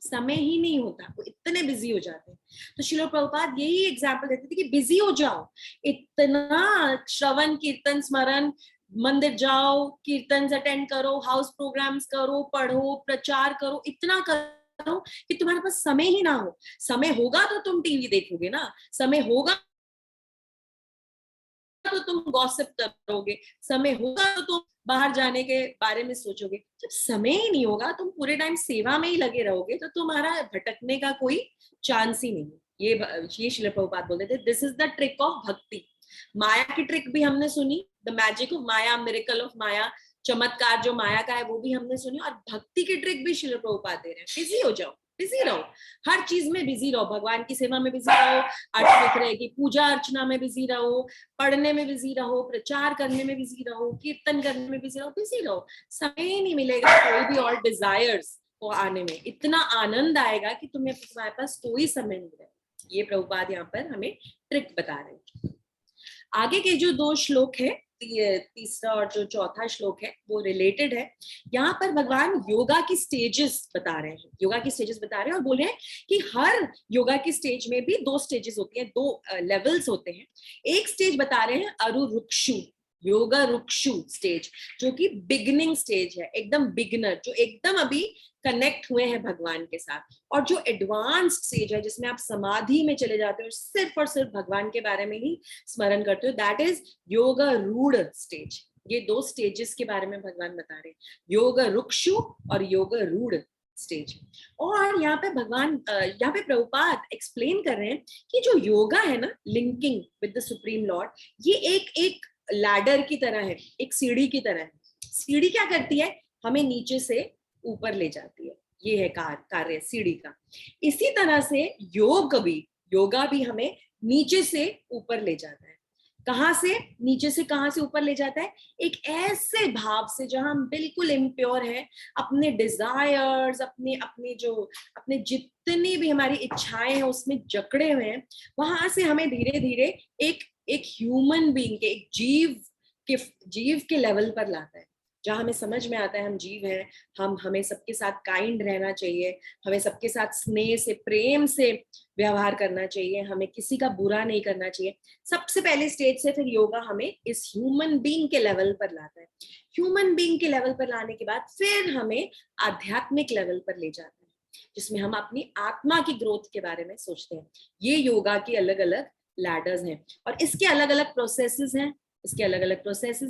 समय ही नहीं होता, वो इतने बिजी हो जाते हैं। तो श्रील प्रभुपाद यही एग्जाम्पल देते थे कि बिजी हो जाओ, इतना श्रवण कीर्तन स्मरण, मंदिर जाओ, कीर्तन अटेंड करो, हाउस प्रोग्राम्स करो, पढ़ो, प्रचार करो, इतना करो कि तुम्हारे पास समय ही ना हो। समय होगा तो तुम टीवी देखोगे ना, समय होगा तो तुम गॉसिप करोगे, समय होगा तो तुम बाहर जाने के बारे में सोचोगे। जब समय ही नहीं होगा, तुम पूरे टाइम सेवा में ही लगे रहोगे, तो तुम्हारा भटकने का कोई चांस ही नहीं। ये श्रील प्रभुपाद बोलते थे, this is the trick of bhakti. माया की ट्रिक भी हमने सुनी, the magic of Maya, miracle of Maya, चमत्कार जो माया का है वो भी हमने सुनी, और भक्ति की ट्रिक भी श्रील प्रभुपाद दे रहे हैं। बिजी हो जाओ, बिजी रहो, हर चीज में बिजी रहो, भगवान की सेवा में बिजी रहो, अर्चना की पूजा अर्चना में बिजी रहो, पढ़ने में बिजी रहो, प्रचार करने में बिजी रहो, कीर्तन करने में बिजी रहो, बिजी रहो। समय ही नहीं मिलेगा कोई भी और डिजायर्स को आने में। इतना आनंद आएगा कि तुम्हारे पास कोई समय नहीं रहेगा। ये प्रभुपाद यहाँ पर हमें ट्रिक बता रहे हैं। आगे के जो 2 श्लोक है, तीसरा और जो चौथा श्लोक है, वो रिलेटेड है। यहाँ पर भगवान योगा की स्टेजेस बता रहे हैं, योगा की स्टेजेस बता रहे हैं, और बोले हैं कि हर योगा की स्टेज में भी 2 स्टेजेस होती हैं, 2 लेवल्स होते हैं। एक स्टेज बता रहे हैं अरुरुक्षु, योगा रुक्षु स्टेज, जो कि बिगिनिंग स्टेज है, एकदम बिगिनर, जो एकदम अभी कनेक्ट हुए हैं भगवान के साथ। और जो एडवांस्ड स्टेज है, जिसमें आप समाधि में चले जाते हो और सिर्फ भगवान के बारे में ही स्मरण करते हो, दैट इज योगा रूढ़ स्टेज। ये 2 स्टेजेस के बारे में भगवान बता रहे हैं, योगा रुक्षु और योगा रूढ़ स्टेज। और यहाँ पे यहाँ पे प्रभुपाद एक्सप्लेन कर रहे हैं कि जो योगा है ना, linking with the supreme Lord, ये एक लैडर की तरह है, एक सीढ़ी की तरह है। सीढ़ी क्या करती है, हमें नीचे से ऊपर ले जाती है, ये है कार्य सीढ़ी का। इसी तरह से योगा भी हमें नीचे से ऊपर ले जाता है। कहाँ से, नीचे से कहाँ से ऊपर ले जाता है, एक ऐसे भाव से जहां हम बिल्कुल इम्प्योर है, अपने डिजायर्स, अपने अपने जो अपने जितनी भी हमारी इच्छाएं हैं उसमें जकड़े हुए हैं, वहां से हमें धीरे धीरे एक एक ह्यूमन बीइंग के, एक जीव के लेवल पर लाता है, जहां हमें समझ में आता है हम जीव हैं, हमें सबके साथ काइंड रहना चाहिए, हमें सबके साथ स्नेह से, प्रेम से व्यवहार करना चाहिए, हमें किसी का बुरा नहीं करना चाहिए। सबसे पहले स्टेज से फिर योगा हमें इस ह्यूमन बीइंग के लेवल पर लाता है। ह्यूमन बीइंग के लेवल पर लाने के बाद फिर हमें आध्यात्मिक लेवल पर ले जाता है, जिसमें हम अपनी आत्मा की ग्रोथ के बारे में सोचते हैं। ये योगा की अलग अलग लैडर्स हैं और इसके अलग अलग प्रोसेसेस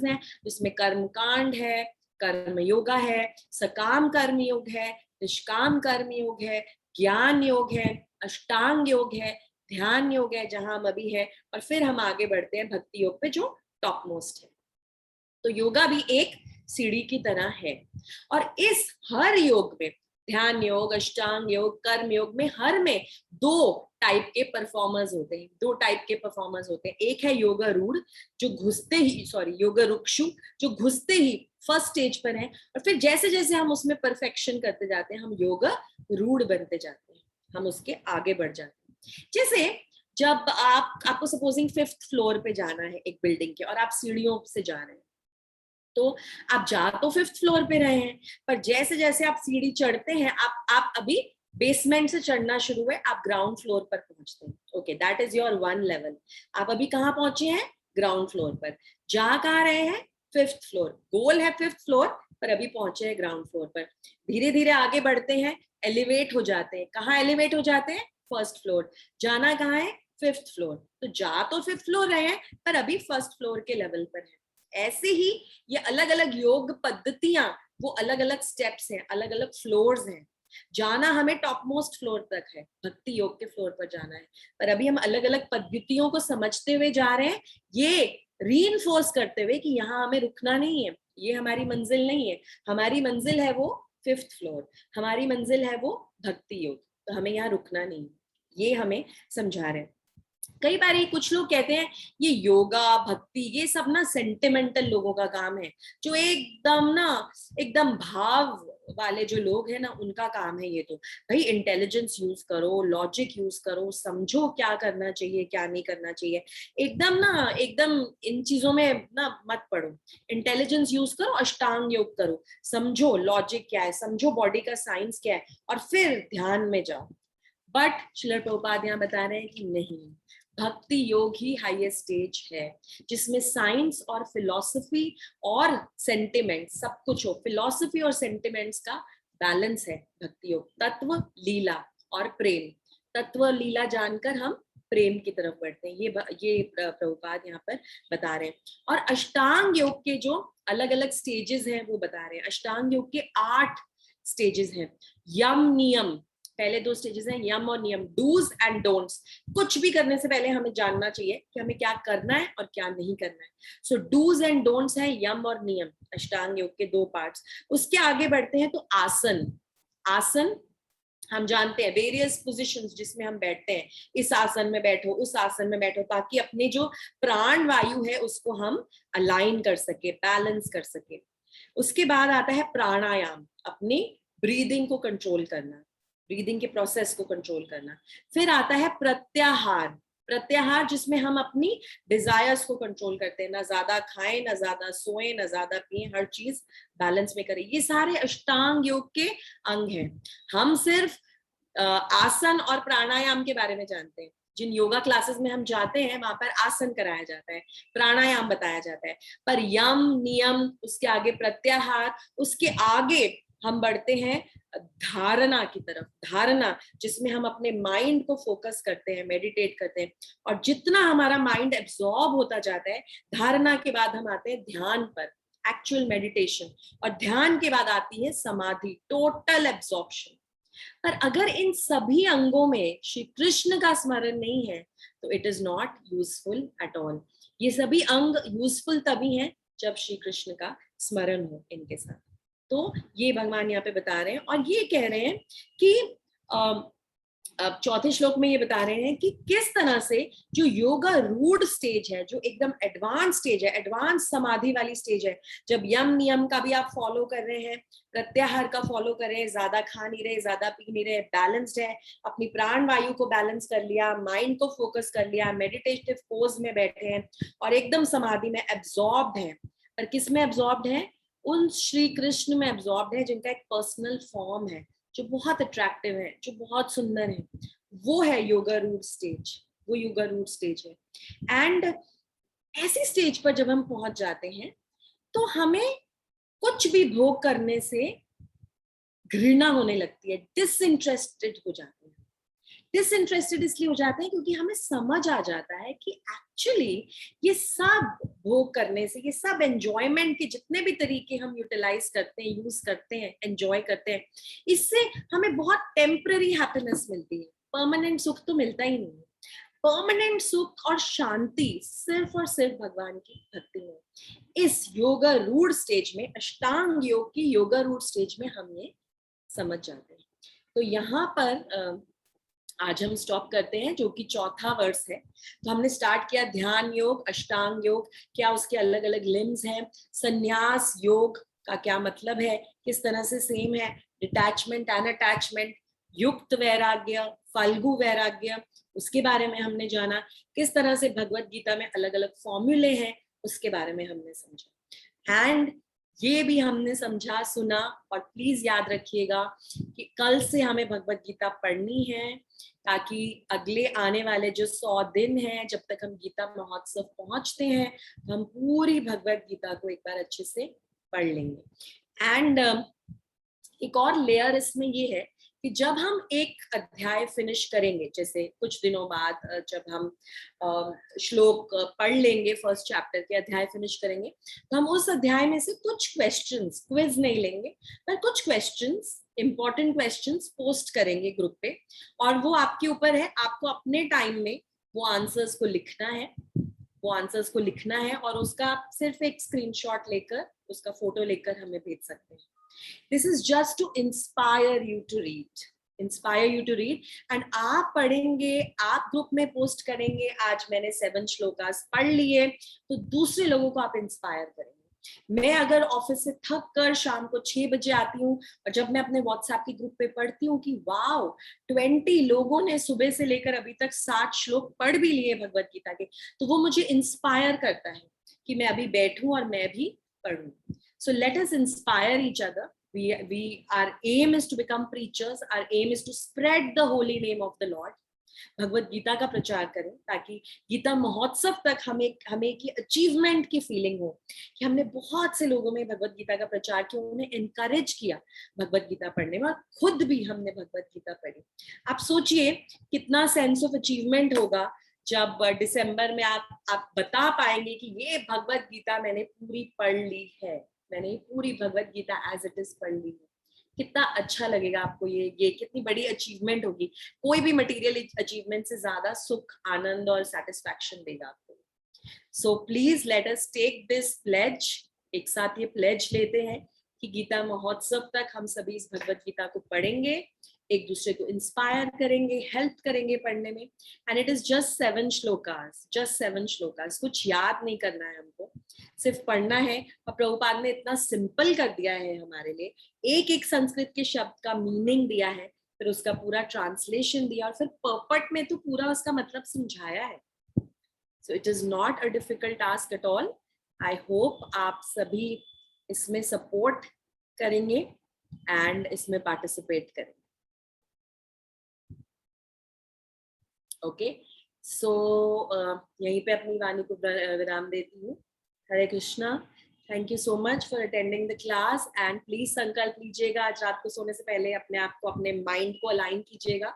हैं, जिसमें कर्म कांड है, कर्म योगा है, सकाम कर्म योग है, निष्काम कर्म योग है, ज्ञान योग है, अष्टांग योग है, ध्यान योग है जहां हम अभी है, और फिर हम आगे बढ़ते हैं भक्ति योग पे जो टॉप मोस्ट है। तो योगा भी एक सीढ़ी की तरह है और इस हर योग में, ध्यान योग, अष्टांग योग, कर्म योग में, हर में दो टाइप के परफॉर्मर्स होते हैं। एक है योगारूढ़ जो घुसते ही, योगारुक्षु जो घुसते ही फर्स्ट स्टेज पर है, और फिर जैसे जैसे हम उसमें परफेक्शन करते जाते हैं हम योगारूढ़ बनते जाते हैं, हम उसके आगे बढ़ जाते हैं। जैसे जब आपको सपोजिंग 5th फ्लोर पे जाना है एक बिल्डिंग के, और आप सीढ़ियों से जा रहे हैं, तो आप जा तो 5th फ्लोर पे रहे हैं, पर जैसे जैसे आप सीढ़ी चढ़ते हैं, आप अभी बेसमेंट से चढ़ना शुरू हुए, आप ग्राउंड फ्लोर पर पहुंचते हैं। Okay, that is your 1 level. आप अभी कहाँ पहुंचे हैं, ग्राउंड फ्लोर पर। जा कहाँ रहे हैं, 5th फ्लोर। गोल है 5th फ्लोर, पर अभी पहुंचे हैं ग्राउंड फ्लोर पर। धीरे धीरे आगे बढ़ते हैं, एलिवेट हो जाते हैं। कहाँ एलिवेट हो जाते हैं, 1st फ्लोर। जाना कहाँ है, 5th फ्लोर। तो जा तो 5th फ्लोर रहे हैं, पर अभी 1st फ्लोर के लेवल पर है। ऐसे ही ये अलग अलग योग पद्धतियां, वो अलग अलग स्टेप्स हैं, अलग अलग फ्लोर्स हैं। जाना हमें टॉप मोस्ट फ्लोर तक है, भक्ति योग के फ्लोर पर जाना है, पर अभी हम अलग अलग पद्धतियों को समझते हुए जा रहे हैं, ये रीइंफोर्स करते हुए कि यहाँ हमें रुकना नहीं है, ये हमारी मंजिल नहीं है। हमारी मंजिल है वो 5th फ्लोर, हमारी मंजिल है वो भक्ति योग, तो हमें यहाँ रुकना नहीं, ये हमें समझा रहे हैं। कई बार कुछ लोग कहते हैं ये योगा भक्ति ये सब ना सेंटिमेंटल लोगों का काम है, जो एकदम भाव वाले जो लोग हैं ना, उनका काम है ये। तो भाई इंटेलिजेंस यूज करो, लॉजिक यूज करो, समझो क्या करना चाहिए क्या नहीं करना चाहिए। एकदम इन चीजों में ना मत पड़ो, इंटेलिजेंस यूज करो, अष्टांग योग करो, समझो लॉजिक क्या है, समझो बॉडी का साइंस क्या है, और फिर ध्यान में जाओ। बट श्रील प्रभुपाद यहाँ बता रहे हैं कि नहीं, भक्ति योग ही हाईएस्ट स्टेज है, जिसमें साइंस और फिलॉसफी और सेंटिमेंट सब कुछ हो। फिलॉसफी और सेंटिमेंट्स का बैलेंस है भक्ति योग। तत्व, लीला और प्रेम, तत्व लीला जानकर हम प्रेम की तरफ बढ़ते हैं, ये प्रभुपाद यहाँ पर बता रहे हैं। और अष्टांग योग के जो अलग अलग स्टेजेस हैं वो बता रहे हैं। अष्टांग योग के 8 स्टेजेस हैं। यम नियम, पहले 2 स्टेजेस हैं, यम और नियम, डूज एंड डोंट्स। कुछ भी करने से पहले हमें जानना चाहिए कि हमें क्या करना है और क्या नहीं करना है। सो डूज एंड डोंट्स है यम और नियम, अष्टांग योग के 2 पार्ट्स। उसके आगे बढ़ते हैं तो आसन हम जानते हैं, वेरियस पोजीशंस जिसमें हम बैठते हैं, इस आसन में बैठो, उस आसन में बैठो, ताकि अपने जो प्राण वायु है उसको हम अलाइन कर सके, बैलेंस कर सके। उसके बाद आता है प्राणायाम, अपनी ब्रीदिंग को कंट्रोल करना, ब्रीदिंग के प्रोसेस को कंट्रोल करना। फिर आता है प्रत्याहार जिसमें हम अपनी डिजायर्स को कंट्रोल करते हैं, ना ज्यादा खाएं, ना ज्यादा सोएं, ना ज्यादा पिएं, हर चीज बैलेंस में करें। ये सारे अष्टांग योग के अंग हैं। हम सिर्फ आसन और प्राणायाम के बारे में जानते हैं, जिन योगा क्लासेस में हम जाते हैं वहां पर आसन कराया जाता है, प्राणायाम बताया जाता है, पर यम नियम, उसके आगे प्रत्याहार, उसके आगे हम बढ़ते हैं धारणा की तरफ। धारणा जिसमें हम अपने माइंड को फोकस करते हैं, मेडिटेट करते हैं, और जितना हमारा माइंड एब्जॉर्ब होता जाता है, धारणा के बाद हम आते हैं ध्यान पर, एक्चुअल मेडिटेशन, और ध्यान के बाद आती है समाधि, टोटल एब्जॉर्प्शन। पर अगर इन सभी अंगों में श्री कृष्ण का स्मरण नहीं है तो it is not useful at all. ये सभी अंग यूजफुल तभी हैं जब श्री कृष्ण का स्मरण हो इनके साथ। तो ये भगवान यहाँ पे बता रहे हैं, और ये कह रहे हैं कि अब चौथे श्लोक में ये बता रहे हैं कि किस तरह से जो योगा रूढ़ स्टेज है, जो एकदम एडवांस स्टेज है, एडवांस समाधि वाली स्टेज है, जब यम नियम का भी आप फॉलो कर रहे हैं, प्रत्याहार का फॉलो कर रहे हैं, ज्यादा खा नहीं रहे, ज्यादा पी नहीं रहे, बैलेंस्ड है, अपनी प्राण वायु को बैलेंस कर लिया, माइंड को फोकस कर लिया, मेडिटेटिव पोज में बैठे हैं और एकदम समाधि में एब्जॉर्ब्ड है। पर किस में एब्जॉर्ब्ड है? उन श्री कृष्ण में एब्जॉर्ब्ड है जिनका एक पर्सनल फॉर्म है, जो बहुत अट्रैक्टिव है, जो बहुत सुंदर है। वो है योगा रूट स्टेज, वो योगा रूट स्टेज है। एंड ऐसी स्टेज पर जब हम पहुंच जाते हैं तो हमें कुछ भी भोग करने से घृणा होने लगती है, डिसइंटरेस्टेड हो जाते हैं। डिसइंटरेस्टेड इसलिए हो जाते हैं क्योंकि हमें समझ आ जाता है कि एक्चुअली ये सब भोग करने से, ये सब एंजॉयमेंट के जितने भी तरीके हम यूटिलाइज करते हैं, यूज करते हैं, एंजॉय करते हैं, इससे हमें बहुत टेम्पररी हैप्पीनेस मिलती है, परमानेंट सुख तो मिलता ही नहीं है। परमानेंट सुख और शांति सिर्फ और सिर्फ भगवान की भक्ति में। इस योगा रूढ़ स्टेज में, अष्टांग योग की योगा रूढ़ स्टेज में हम ये समझ जाते हैं। तो यहाँ पर आज हम स्टॉप करते हैं, जो कि चौथा वर्ष है। तो हमने स्टार्ट किया ध्यान योग, अष्टांग योग, क्या उसके अलग अलग लिम्स हैं, संन्यास योग का क्या मतलब है, किस तरह से सेम है, डिटैचमेंट, अनअटैचमेंट, युक्त वैराग्य, फाल्गु वैराग्य, उसके बारे में हमने जाना, किस तरह से भगवत गीता में अलग अलग फॉर्मूले हैं, उसके बारे में हमने समझा। एंड ये भी हमने समझा, सुना, और प्लीज याद रखिएगा कि कल से हमें भगवत गीता पढ़नी है, ताकि अगले आने वाले जो 100 दिन हैं, जब तक हम गीता महोत्सव पहुंचते हैं, हम पूरी भगवत गीता को एक बार अच्छे से पढ़ लेंगे। एंड एक और लेयर इसमें ये है कि जब हम एक अध्याय फिनिश करेंगे, जैसे कुछ दिनों बाद जब हम श्लोक पढ़ लेंगे, फर्स्ट चैप्टर के अध्याय फिनिश करेंगे, तो हम उस अध्याय में से कुछ क्वेश्चंस, क्विज नहीं लेंगे, पर कुछ क्वेश्चंस, इंपॉर्टेंट क्वेश्चंस पोस्ट करेंगे ग्रुप पे, और वो आपके ऊपर है, आपको अपने टाइम में वो आंसर्स को लिखना है, वो आंसर्स को लिखना है, और उसका आप सिर्फ एक स्क्रीनशॉट लेकर, उसका फोटो लेकर हमें भेज सकते हैं। This is just to inspire you to read, inspire you to read, and आप पढ़ेंगे, आप ग्रुप में पोस्ट करेंगे, आज मैंने 7 श्लोकास पढ़ लिए, तो दूसरे लोगों को आप इंस्पायर करेंगे। मैं अगर ऑफिस से थक कर शाम को 6 बजे आती हूँ, और जब मैं अपने व्हाट्सएप के ग्रुप पे पढ़ती हूँ कि वाओ 20 लोगों ने सुबह से लेकर अभी तक 7 श्लोक पढ़ भी लिए भगवत गीता के, तो वो मुझे इंस्पायर करता है कि मैं अभी बैठूं और मैं भी पढ़ूं। So let us inspire each other. Our aim is to become preachers. Our aim is to spread the holy name of the Lord. Bhagavad Gita का प्रचार करें, ताकि गीता महोत्सव तक हमें की अचीवमेंट की फीलिंग हो कि हमने बहुत से लोगों में भगवत गीता का प्रचार किया, उन्हें एनकरेज किया भगवत गीता पढ़ने में, और खुद भी हमने भगवत गीता पढ़ी। आप सोचिए कितना सेंस ऑफ अचीवमेंट होगा जब दिसंबर में आप बता पाएंगे कि ये भगवत गीता मैंने पूरी पढ़ ली है, मैंने पूरी Bhagavad Gita as it is पढ़ ली है। कितना अच्छा लगेगा आपको, ये कितनी बड़ी अचीवमेंट होगी। कोई भी मटेरियल अचीवमेंट से ज्यादा सुख, आनंद और सेटिस्फैक्शन देगा आपको। So please let us take this pledge, एक साथ ये प्लेज लेते हैं कि गीता महोत्सव तक हम सभी इस भगवत गीता को पढ़ेंगे, एक दूसरे को इंस्पायर करेंगे, हेल्प करेंगे पढ़ने में। And it is just 7 shlokas, just 7 shlokas, कुछ याद नहीं करना है हमको, सिर्फ पढ़ना है। और प्रभुपाद ने इतना सिंपल कर दिया है हमारे लिए, एक एक संस्कृत के शब्द का मीनिंग दिया है, फिर उसका पूरा ट्रांसलेशन दिया, और फिर पर्पट में तो पूरा उसका मतलब समझाया है। So it is not a difficult task at all. I hope आप सभी इसमें सपोर्ट करेंगे एंड इसमें पार्टिसिपेट करेंगे। ओके, सो यहीं पे अपनी वाणी को विराम देती हूँ। Hare Krishna. Thank you so much for attending the class, and please संकल्प लीजिएगा आज रात को सोने से पहले, अपने आप को, अपने माइंड को अलाइन कीजिएगा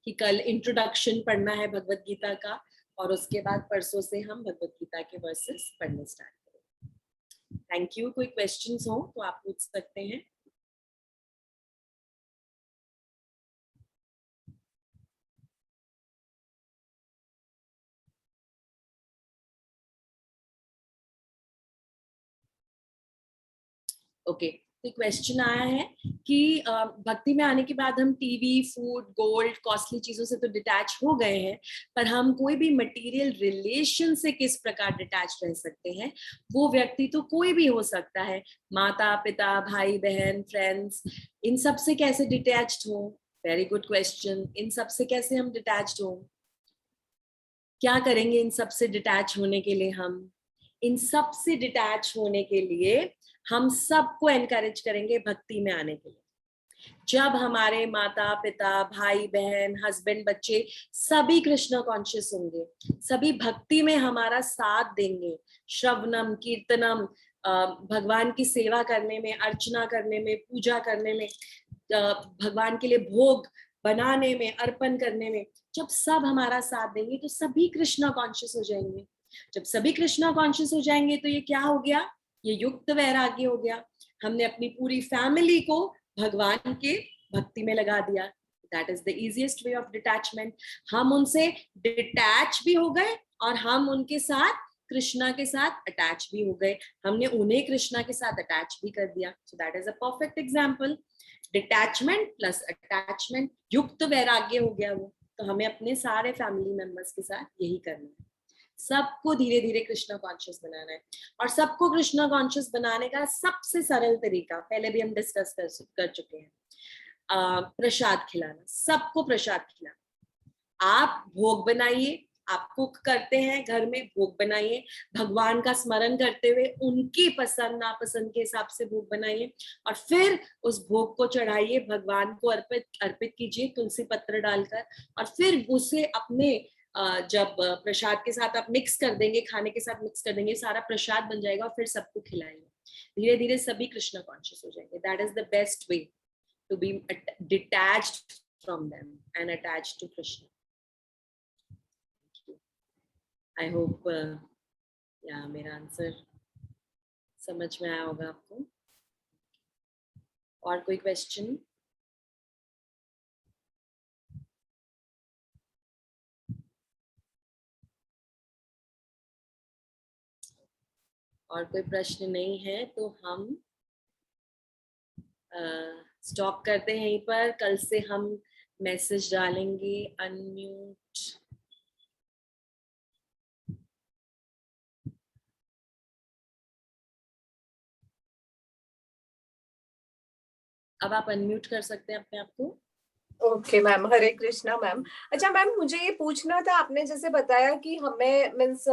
कि कल इंट्रोडक्शन पढ़ना है भगवत गीता का, और उसके बाद परसों से हम भगवत गीता के वर्सेस पढ़ने स्टार्ट करेंगे। Thank you. कोई क्वेश्चंस हो तो आप पूछ सकते हैं। ओके, तो क्वेश्चन आया है कि भक्ति में आने के बाद हम टीवी, फूड, गोल्ड, कॉस्टली चीजों से तो डिटैच हो गए हैं, पर हम कोई भी मटेरियल रिलेशन से किस प्रकार डिटैच रह सकते हैं? वो व्यक्ति तो कोई भी हो सकता है, माता पिता, भाई बहन, फ्रेंड्स, इन सब से कैसे डिटैच्ड हो? Very good question. इन सब से कैसे हम डिटैच्ड हो? क्या करेंगे इन सब से डिटैच होने के लिए? हम इन सब से डिटैच होने के लिए हम सबको एनकरेज करेंगे भक्ति में आने के लिए। जब हमारे माता पिता, भाई बहन, हस्बैंड, बच्चे सभी कृष्ण कॉन्शियस होंगे, सभी भक्ति में हमारा साथ देंगे, श्रवणम, कीर्तनम, भगवान की सेवा करने में, अर्चना करने में, पूजा करने में, भगवान के लिए भोग बनाने में, अर्पण करने में, जब सब हमारा साथ देंगे तो सभी कृष्णा कॉन्शियस हो जाएंगे। जब सभी कृष्णा कॉन्शियस हो जाएंगे तो ये क्या हो गया? ये युक्त वैराग्य हो गया। हमने अपनी पूरी फैमिली को भगवान के भक्ति में लगा दिया। That is the easiest way of detachment. हम उनसे डिटैच भी हो गए और हम उनके साथ, कृष्णा के साथ अटैच भी हो गए। हमने उन्हें कृष्णा के साथ अटैच भी कर दिया। So that is a perfect example. Detachment plus attachment, युक्त वैराग्य हो गया वो। तो हमें अपने सारे फैमिली मेंबर्स के साथ यही करना है, सबको धीरे धीरे कृष्णा कॉन्शियस बनाना है। और सबको कृष्णा कॉन्शियस बनाने का सबसे सरल तरीका पहले भी हम डिस्कस कर चुके हैं, प्रसाद खिलाना। सबको प्रसाद खिलाना। आप भोग बनाइए, आप कुक करते हैं घर में, भोग बनाइए, भगवान का स्मरण करते हुए उनकी पसंद नापसंद के हिसाब से भोग बनाइए और फिर उस भोग को चढ़ाइए, भगवान को अर्पित कीजिए तुलसी पत्र डालकर। और फिर उसे अपने जब प्रसाद के साथ आप मिक्स कर देंगे, खाने के साथ मिक्स कर देंगे, सारा प्रसाद बन जाएगा और फिर सबको खिलाएंगे। धीरे धीरे सभी कृष्ण कॉन्शियस हो जाएंगे। That is the best way to be detached from them and attached to Krishna. I hope या मेरा आंसर समझ में आया होगा आपको। और कोई क्वेश्चन? और कोई प्रश्न नहीं है तो हम स्टॉप करते हैं यहीं पर। कल से हम मैसेज डालेंगे। अनम्यूट, अब आप अनम्यूट कर सकते हैं अपने आप को। ओके मैम, हरे कृष्णा मैम। अच्छा मैम, मुझे ये पूछना था, आपने जैसे बताया कि हमें मीन्स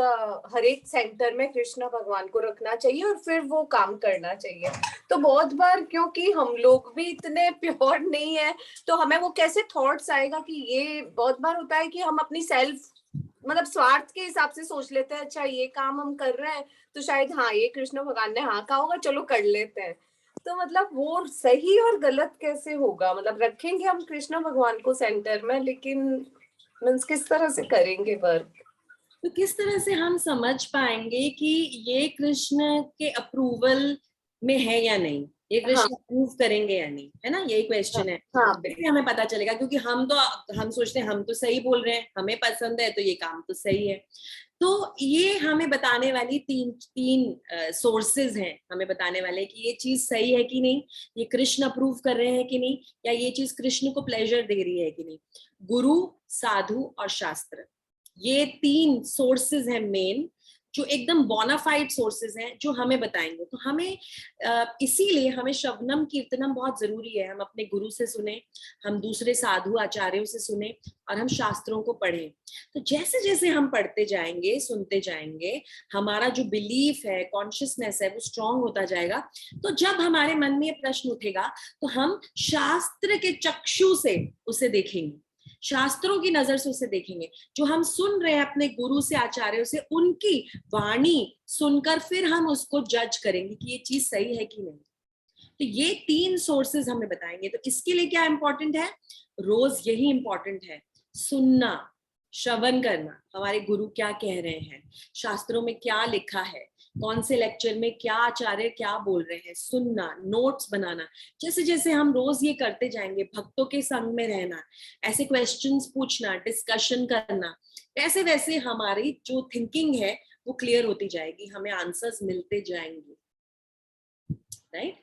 हर एक सेंटर में कृष्णा भगवान को रखना चाहिए और फिर वो काम करना चाहिए। तो बहुत बार क्योंकि हम लोग भी इतने प्योर नहीं है, तो हमें वो कैसे थॉट्स आएगा कि ये बहुत बार होता है कि हम अपनी सेल्फ मतलब स्वार्थ के हिसाब से सोच लेते हैं, अच्छा ये काम हम कर रहे हैं तो शायद हाँ ये कृष्ण भगवान ने हाँ कहा होगा, चलो कर लेते हैं। तो मतलब वो सही और गलत कैसे होगा? मतलब रखेंगे हम कृष्ण भगवान को सेंटर में, लेकिन मीन्स किस तरह से करेंगे वर्क? तो किस तरह से हम समझ पाएंगे कि ये कृष्ण के अप्रूवल में है या नहीं, ये कृष्ण अप्रूव करेंगे या नहीं, है ना? यही क्वेश्चन है। कैसे हमें पता चलेगा? क्योंकि हम सोचते हैं हम तो सही बोल रहे हैं, हमें पसंद है तो ये काम तो सही है। तो ये हमें बताने वाली तीन सोर्सेज हैं, हमें बताने वाले कि ये चीज सही है कि नहीं, ये कृष्ण अप्रूव कर रहे हैं कि नहीं, या ये चीज कृष्ण को प्लेजर दे रही है कि नहीं। गुरु, साधु और शास्त्र, ये तीन सोर्सेज हैं मेन, जो एकदम बोनाफाइड सोर्सेज हैं, जो हमें बताएंगे। तो हमें इसीलिए हमें श्रवणम कीर्तनम बहुत जरूरी है। हम अपने गुरु से सुने, हम दूसरे साधु आचार्यों से सुने और हम शास्त्रों को पढ़ें। तो जैसे जैसे हम पढ़ते जाएंगे, सुनते जाएंगे, हमारा जो बिलीफ है, कॉन्शियसनेस है, वो स्ट्रांग होता जाएगा। तो जब हमारे मन में ये प्रश्न उठेगा तो हम शास्त्र के चक्षु से उसे देखेंगे, शास्त्रों की नजर से उसे देखेंगे। जो हम सुन रहे हैं अपने गुरु से, आचार्यों से, उनकी वाणी सुनकर फिर हम उसको जज करेंगे कि ये चीज सही है कि नहीं। तो ये तीन सोर्सेज हमें बताएंगे। तो इसके लिए क्या इंपॉर्टेंट है? रोज यही इंपॉर्टेंट है, सुनना, श्रवण करना, हमारे गुरु क्या कह रहे हैं, शास्त्रों में क्या लिखा है, कौन से लेक्चर में क्या आचार्य क्या बोल रहे हैं, सुनना, नोट्स बनाना। जैसे जैसे हम रोज ये करते जाएंगे, भक्तों के संग में रहना, ऐसे क्वेश्चंस पूछना, डिस्कशन करना, वैसे वैसे हमारी जो थिंकिंग है वो क्लियर होती जाएगी, हमें आंसर्स मिलते जाएंगे। राइट?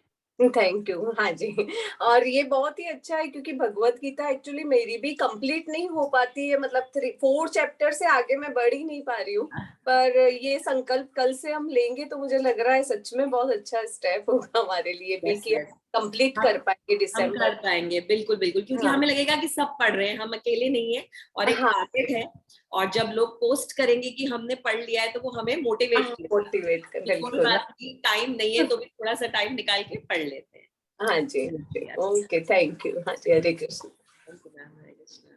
Thank you. हाँ जी, और ये बहुत ही अच्छा है क्योंकि भगवत गीता एक्चुअली मेरी भी कंप्लीट नहीं हो पाती है, मतलब 4 चैप्टर से आगे मैं बढ़ ही नहीं पा रही हूँ। पर ये संकल्प कल से हम लेंगे तो मुझे लग रहा है सच में बहुत अच्छा स्टेप होगा हमारे लिए भी यस कि यस, कंप्लीट हम कर पाएंगे हम दिसंबर। कर पाएंगे, बिल्कुल बिल्कुल, क्योंकि हाँ हमें लगेगा कि सब पढ़ रहे हैं, हम अकेले नहीं है, और एक हाँ टारगेट है। और जब लोग पोस्ट करेंगे कि हमने पढ़ लिया है तो वो हमें मोटिवेट हाँ, करेगा मोटिवेट कर, कि कोई बिल्कुल। बात नहीं, टाइम नहीं है तो भी थोड़ा सा टाइम निकाल के पढ़ लेते हैं। हाँ जी, हाँ जी, यस, ओके, थैंक यू। हाँ जी, हरे कृष्ण। थैंक यू मैम, हरे कृष्णा।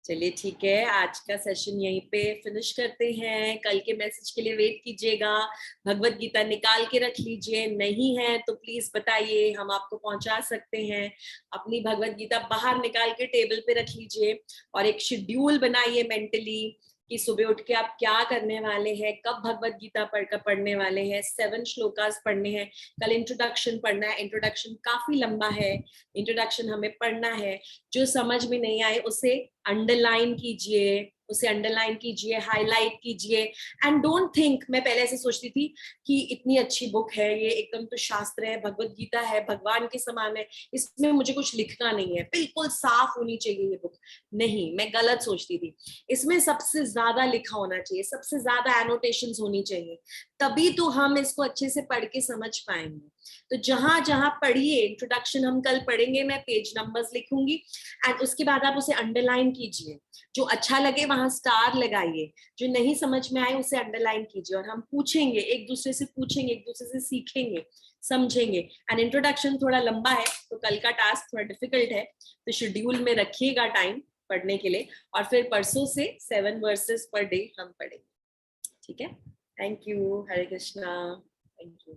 चलिए ठीक है, आज का सेशन यहीं पे फिनिश करते हैं। कल के मैसेज के लिए वेट कीजिएगा। भगवत गीता निकाल के रख लीजिए, नहीं है तो प्लीज बताइए, हम आपको पहुंचा सकते हैं। अपनी भगवत गीता बाहर निकाल के टेबल पे रख लीजिए और एक शेड्यूल बनाइए मेंटली कि सुबह उठ के आप क्या करने वाले हैं, कब भगवत गीता पढ़कर पढ़ने वाले हैं। 7 श्लोकास पढ़ने हैं। कल इंट्रोडक्शन पढ़ना है, इंट्रोडक्शन काफी लंबा है, इंट्रोडक्शन हमें पढ़ना है। जो समझ में नहीं आए उसे अंडरलाइन कीजिए, उसे अंडरलाइन कीजिए, हाईलाइट कीजिए। एंड डोंट थिंक, मैं पहले ऐसे सोचती थी कि इतनी अच्छी बुक है ये, एकदम तो शास्त्र है, भगवत गीता है, भगवान के समान है, इसमें मुझे कुछ लिखना नहीं है, बिल्कुल साफ होनी चाहिए ये बुक। नहीं, मैं गलत सोचती थी। इसमें सबसे ज्यादा लिखा होना चाहिए, सबसे ज्यादा एनोटेशंस होनी चाहिए, तभी तो हम इसको अच्छे से पढ़ के समझ पाएंगे। तो जहां जहां पढ़िए, इंट्रोडक्शन हम कल पढ़ेंगे, मैं पेज नंबर्स लिखूंगी एंड उसके बाद आप उसे अंडरलाइन कीजिए। जो अच्छा लगे वहां स्टार लगाइए, जो नहीं समझ में आए उसे अंडरलाइन कीजिए। और हम पूछेंगे, एक दूसरे से पूछेंगे, एक दूसरे से सीखेंगे, समझेंगे। एंड इंट्रोडक्शन थोड़ा लंबा है तो कल का टास्क थोड़ा डिफिकल्ट है, तो शेड्यूल में रखिएगा टाइम पढ़ने के लिए। और फिर परसों से 7 वर्सेस पर डे हम पढ़ेंगे। ठीक है, thank you, Hare Krishna, thank you.